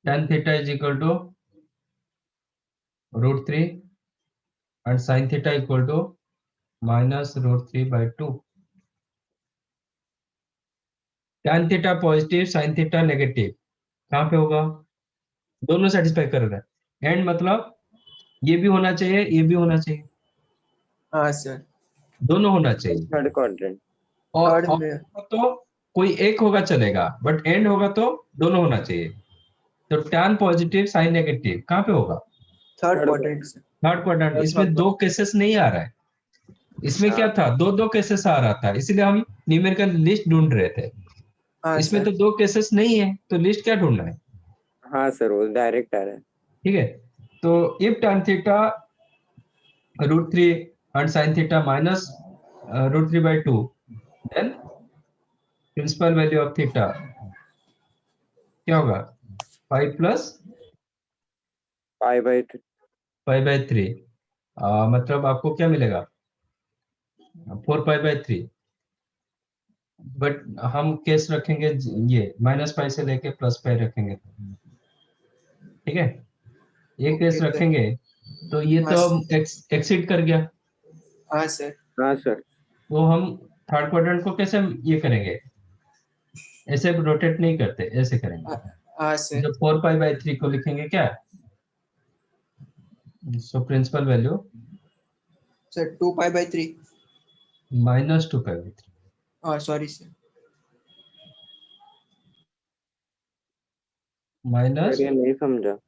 A: tan theta is equal to √3 and sin theta equal to minus √3 by 2. tan theta positive, sin theta negative, कहाँ पे होगा? दोनों satisfy कर रहा है, and मतलब ये भी होना चाहिए, ये भी होना चाहिए,
B: हाँ sir.
A: दोनों होना चाहिए।
C: Third quadrant.
A: और
B: Third में
A: तो कोई एक होगा चलेगा, बट एंड होगा तो दोनों होना चाहिए। तो tan पॉजिटिव, sin नेगेटिव कहाँ पे होगा?
B: third quadrant sir.
A: Third quadrant. इसमें दो केसेस नहीं आ रहा है, इसमें क्या था, दो केसेस आ रहा था, इसलिए हम न्यूमेरिकल लिस्ट ढूंढ रहे थे।
B: हाँ
A: इसमें
B: sir.
A: तो दो केसेस नहीं है, तो लिस्ट क्या ढूंढना है?
C: हाँ सर, वो डायरेक्ट आ रहा है.
A: ठीक है, तो if tan theta √3 and sin theta minus √3 by 2, then principal value of theta क्या होगा? पाई प्लस पाई बाय 3, मतलब आपको क्या मिलेगा? 4 पाई बाय 3। बट हम केस रखेंगे ये माइनस पाई से लेके प्लस पाई रखेंगे, ठीक है, ये केस
B: Okay,
A: रखेंगे तो ये तो एक्सीड कर गया।
B: हाँ sir.
C: हाँ सर.
A: तो हम थर्ड क्वाड्रेंट को कैसे ये करेंगे? ऐसे रोटेट नहीं करते, ऐसे करेंगे।
B: हाँ sir.
A: जब 4 पाई बाय 3 को लिखेंगे क्या? So principal value
B: Sir, 2 pi by 3.
A: Minus 2π/3
B: sorry sir,
A: minus,
C: sir ये नहीं समझा।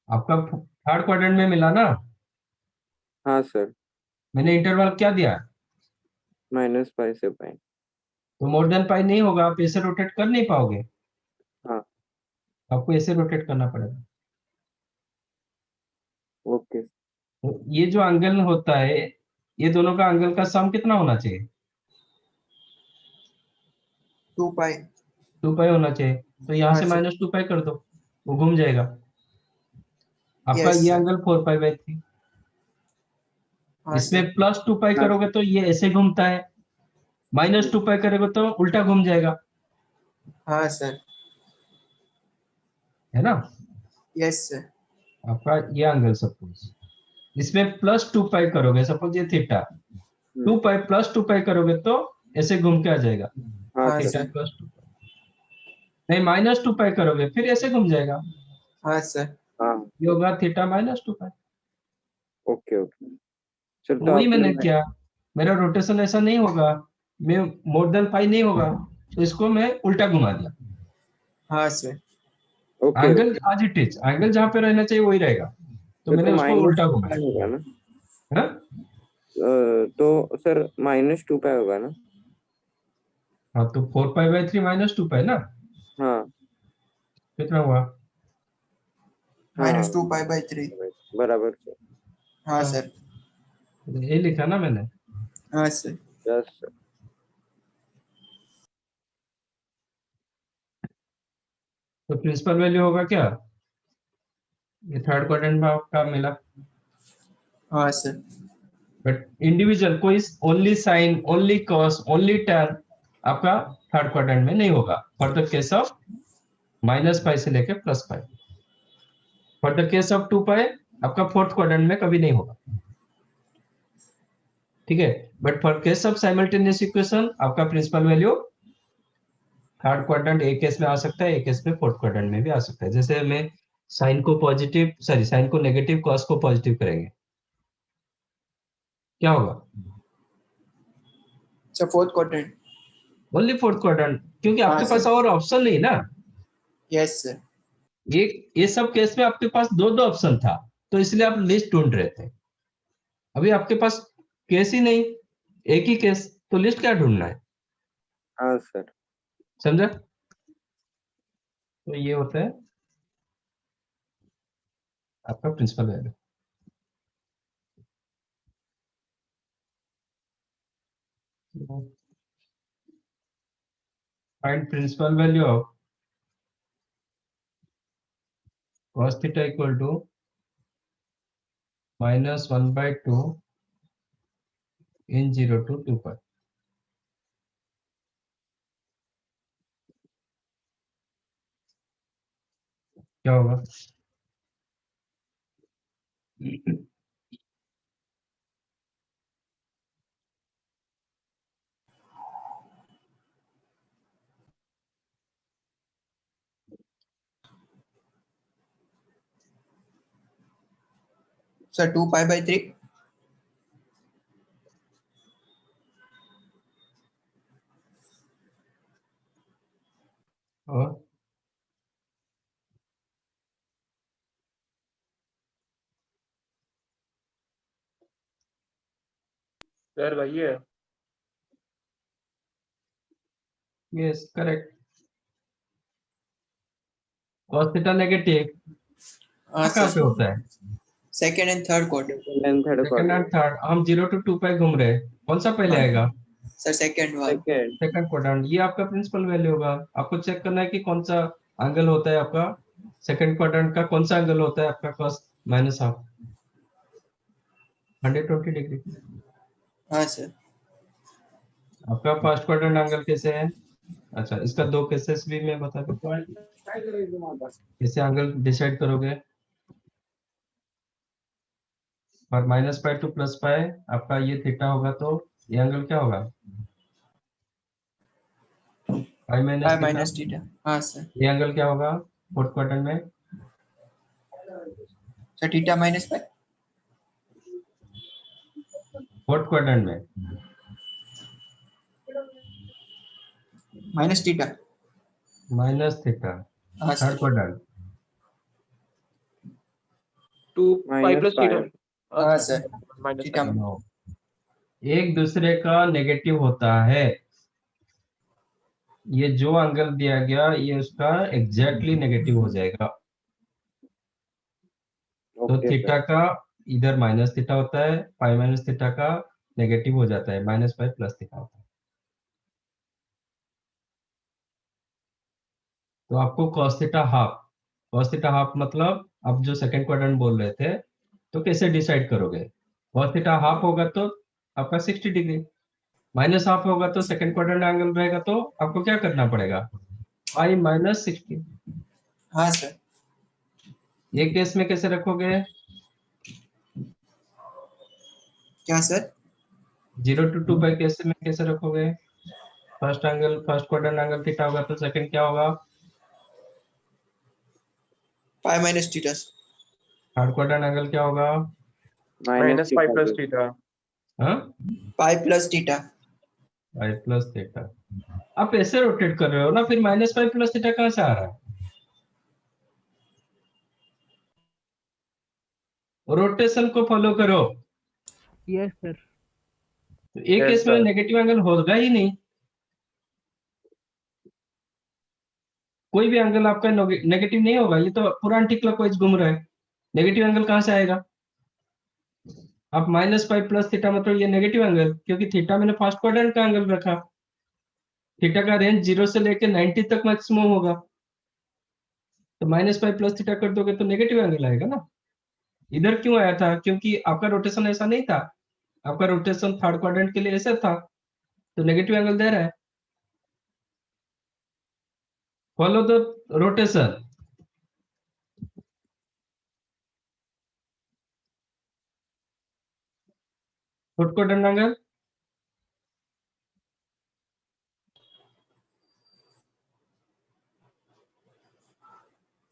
A: आपका थर्ड क्वाड्रेंट में मिला ना,
C: हाँ सर,
A: मैंने इंटरवल क्या दिया,
C: -π से π।
A: तो मोर देन पाई नहीं होगा, आप ऐसे रोटेट कर नहीं पाओगे,
C: हाँ
A: आपको ऐसे रोटेट करना पड़ेगा।
C: ओके।
A: तो ये जो एंगल होता है, ये दोनों का एंगल का सम कितना होना चाहिए,
B: 2π।
A: 2π होना चाहिए। तो यहाँ
B: हाँ
A: से
B: सर,
A: -2π कर दो, वो घूम जाएगा। आपका
B: यस
A: ये
B: सर,
A: एंगल 4π/3,
B: हाँ
A: इसमें
B: सर,
A: +2π
C: हाँ
A: करोगे तो ये ऐसे घूमता है, -2π करोगे तो उल्टा घूम जाएगा,
B: हाँ सर,
A: है ना।
B: यस सर,
A: आपका ये एंगल सपोज, इसमें +2π करोगे, सपोज ये थीटा, 2π +2π करोगे तो ऐसे घूम के आ जाएगा,
C: हाँ
B: हाँ
C: सर।
A: Theta
B: sir,
A: +2π। नहीं, -2π करोगे फिर ऐसे घूम जाएगा,
B: हाँ सर,
C: हाँ
A: ये होगा थीटा -2π।
C: Okay okay sir.
A: तो
C: तो
A: वही मैंने
C: आपने
A: किया, मेरा रोटेशन ऐसा नहीं होगा, मैं मोर देन पाई नहीं होगा, तो इसको मैं उल्टा घुमा दिया।
B: हाँ सर,
C: ओके
A: एंगल
C: ओके।
A: आज इट इज, एंगल जहां पे रहना चाहिए वही रहेगा, तो मैंने
C: तो
A: उसको उल्टा
C: -2π
A: घुमाया,
C: होगा ना।
A: है ना।
C: तो सर -2π होगा ना।
A: हाँ, तो 4π/3 -2π ना,
C: हाँ
A: कितना हुआ।
C: हाँ
B: -2π/3।
C: बराबर सर।
B: हाँ
A: हाँ,
B: सर,
A: तो ये लिखा ना मैंने।
B: हाँ सर,
C: यस सर।
A: तो प्रिंसिपल वैल्यू होगा क्या, ये थर्ड क्वाड्रेंट में आपका मिला,
B: हाँ सर,
A: बट इंडिविजुअल कोई only sine, only cos, only tan आपका थर्ड क्वाड्रेंट में नहीं होगा, फॉर द केस ऑफ -π से लेकर +π। फॉर द केस ऑफ 2π आपका फोर्थ क्वाड्रेंट में कभी नहीं होगा, ठीक है। But for case of simultaneous equation आपका प्रिंसिपल वैल्यू थर्ड क्वाड्रेंट एक केस में आ सकता है, एक केस में फोर्थ क्वाड्रेंट में भी आ सकता है। जैसे मैं साइन को पॉजिटिव, सॉरी साइन को नेगेटिव, कॉस को पॉजिटिव करेंगे, क्या होगा,
B: sir fourth quadrant.
A: Only fourth quadrant, क्योंकि
B: हाँ
A: आपके पास
B: सर,
A: और ऑप्शन नहीं ना।
B: यस सर,
A: ये सब केस में आपके पास दो दो ऑप्शन था, तो इसलिए आप लिस्ट ढूंढ रहे थे। अभी आपके पास केस ही नहीं, एक ही केस, तो लिस्ट क्या ढूंढना है,
C: हाँ सर।
A: समझा। तो ये होता है आपका principal value. Find principal value of cos theta equal to -1/2 in 0 to 2π। क्या होगा,
B: सर 2π/3।
A: और
C: सर वही है।
A: Yes correct, cos theta negative
B: हाँ
A: कहाँ पे
B: सर,
A: होता है,
B: second and third quadrant.
C: Second third
A: second and third, हम 0 to 2π घूम रहे हैं, कौन सा पहले
B: हाँ
A: आएगा,
B: sir, second one.
C: Second.
A: Second quadrant. ये आपका प्रिंसिपल वैल्यू होगा, आपको चेक करना है कि कौन सा एंगल होता है आपका सेकंड क्वाड्रेंट का, कौन सा एंगल होता है आपका cos -1/2 120 डिग्री।
B: हाँ सर,
A: आपका फर्स्ट क्वाड्रेंट एंगल कैसे है, अच्छा इसका दो केसेस भी मैं बता दूं, कैसे एंगल डिसाइड करोगे। और -π to +π आपका ये थीटा होगा, तो ये एंगल क्या होगा, pi
B: pi
A: minus theta.
B: Minus theta. हाँ सर,
A: ये एंगल क्या होगा फोर्थ क्वाड्रेंट में,
B: सर थीटा -π।
A: फोर्थ क्वाड्रेंट में
B: माइनस थीटा।
A: माइनस थीटा,
B: हाँ
A: third
B: sir.
A: Quadrant
D: 2 pi plus theta.
B: हाँ सर।
D: Minus
B: theta.
D: pi.
A: नो, एक दूसरे का नेगेटिव होता है। ये जो एंगल दिया गया ये उसका एग्जैक्टली नेगेटिव हो जाएगा। तो
C: ओके
A: थीटा का इधर माइनस थीटा होता है, पाई माइनस थीटा का नेगेटिव हो जाता है, माइनस पाई प्लस थीटा होता है। तो आपको cos थीटा हाफ मतलब आप जो सेकंड क्वाड्रेंट बोल रहे थे, तो कैसे डिसाइड करोगे? cos थीटा हाफ होगा तो आपका 60 डिग्री, माइनस हाफ होगा तो सेकंड क्वाड्रेंट एंगल रहेगा, तो आपको क्या करना पड़ेगा? Pi minus 60।
B: हाँ सर।
A: ये केस में कैसे रखोगे?
B: क्या सर?
A: 0 to 2 पाई केस में कैसे रखोगे? फर्स्ट क्वाड्रेंट एंगल थीटा होगा तो सेकंड क्या होगा?
B: पाई minus theta.
A: Third quadrant angle क्या होगा?
D: Minus pi plus theta.
A: हाँ,
B: pi plus theta.
A: Pi plus theta. आप ऐसे रोटेट कर रहे हो ना, फिर माइनस पाई प्लस थीटा कहाँ से आ रहा है? रोटेशन को फॉलो करो।
G: Yes sir.
A: तो एक
D: Yes,
A: केस में
D: sir.
A: नेगेटिव एंगल होगा ही नहीं, कोई भी एंगल आपका नेगेटिव नहीं होगा। ये तो पूरा एंटी क्लॉकवाइज घूम रहा है, नेगेटिव एंगल कहाँ से आएगा? आप माइनस पाई प्लस थीटा मतलब ये नेगेटिव एंगल, क्योंकि थीटा मैंने फर्स्ट क्वाड्रेंट का एंगल रखा। थीटा का रेंज 0 से लेके 90 तक मैक्सिमम होगा, तो माइनस पाई प्लस थीटा कर दोगे तो नेगेटिव एंगल आएगा ना। इधर क्यों आया था? क्योंकि आपका रोटेशन ऐसा नहीं था, आपका रोटेशन थर्ड क्वाड्रेंट के लिए ऐसा था, तो नेगेटिव एंगल दे रहा है। Follow the rotation. Fourth quadrant angle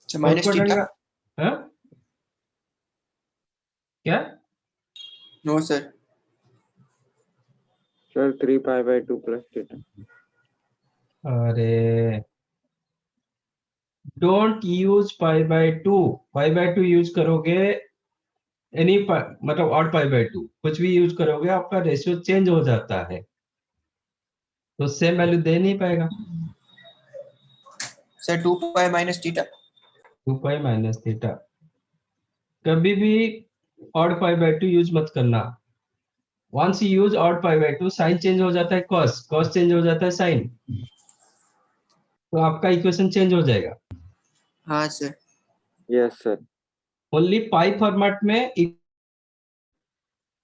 B: अच्छा माइनस थीटा।
A: हाँ क्या?
B: No sir.
C: Sir 3 pi by 2 plus theta.
A: अरे don't use pi by 2। Pi by 2 use करोगे एनी मतलब ऑड पाई बाय 2 कुछ भी यूज करोगे, आपका रेशियो चेंज हो जाता है, तो सेम वैल्यू दे नहीं पाएगा।
B: Sir 2 pi minus theta.
A: 2 pi minus theta. कभी भी ऑड पाई बाय 2 यूज मत करना। Once you use odd pi by 2 sign change हो जाता है, कॉस चेंज हो जाता है साइन, तो आपका इक्वेशन चेंज हो जाएगा।
B: हाँ सर।
C: Yes, sir.
A: ओनली पाई फॉर्मेट में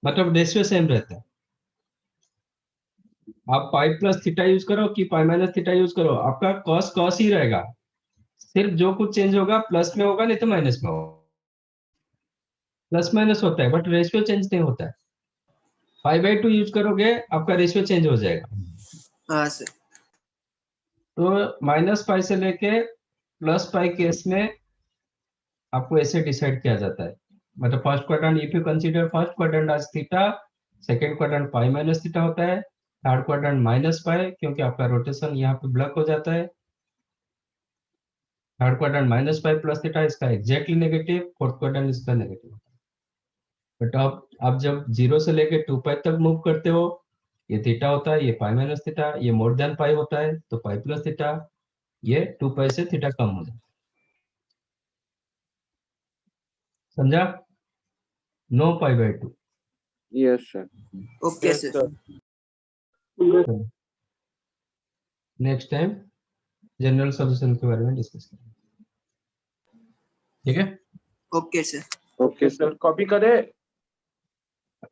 A: मतलब रेशियो सेम रहता है। आप पाई प्लस थीटा यूज करो कि पाई माइनस थीटा यूज करो, आपका कॉस ही रहेगा। सिर्फ जो कुछ चेंज होगा प्लस में होगा, नहीं तो माइनस में होगा। प्लस माइनस होता है बट रेशियो चेंज नहीं होता है। पाई बाय 2 यूज करोगे आपका रेशियो चेंज हो जाएगा।
B: हाँ सर।
A: तो माइनस पाई से लेके प्लस पाई केस में आपको ऐसे डिसाइड किया जाता है। मतलब first quadrant, if you consider first quadrant as theta, second quadrant pi minus theta होता है, थर्ड क्वाड्रेंट माइनस पाई, क्योंकि आपका रोटेशन यहाँ पे ब्लॉक हो जाता है। Third quadrant minus pi plus theta, इसका एग्जैक्टली नेगेटिव, फोर्थ क्वाड्रेंट इसका नेगेटिव। बट आप जब 0 से लेके 2 पाई तक मूव करते हो, ये थीटा होता है, ये पाई माइनस थीटा, ये मोर देन पाई होता है तो पाई प्लस थीटा, ये 2 पाई से थीटा कम हो जाता है। समझा? No pi by 2।
C: Yes, sir.
B: Okay
D: Yes,
B: sir.
D: sir.
A: Next time general solution के बारे में डिस्कस करेंगे, ठीक है?
B: Okay sir.
D: Okay, sir. Copy करे.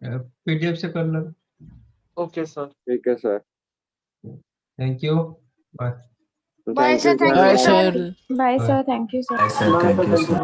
A: पीडीएफ से कर लो।
D: Okay, sir.
C: ठीक है sir.
A: Thank you, bye.
F: Bye, sir. Thank
C: sir.
F: you,
G: Bye,
F: sir.
G: sir.
F: Bye,
A: Bye.
F: sir. Thank you, sir.
H: Bye, sir. Thank you, sir.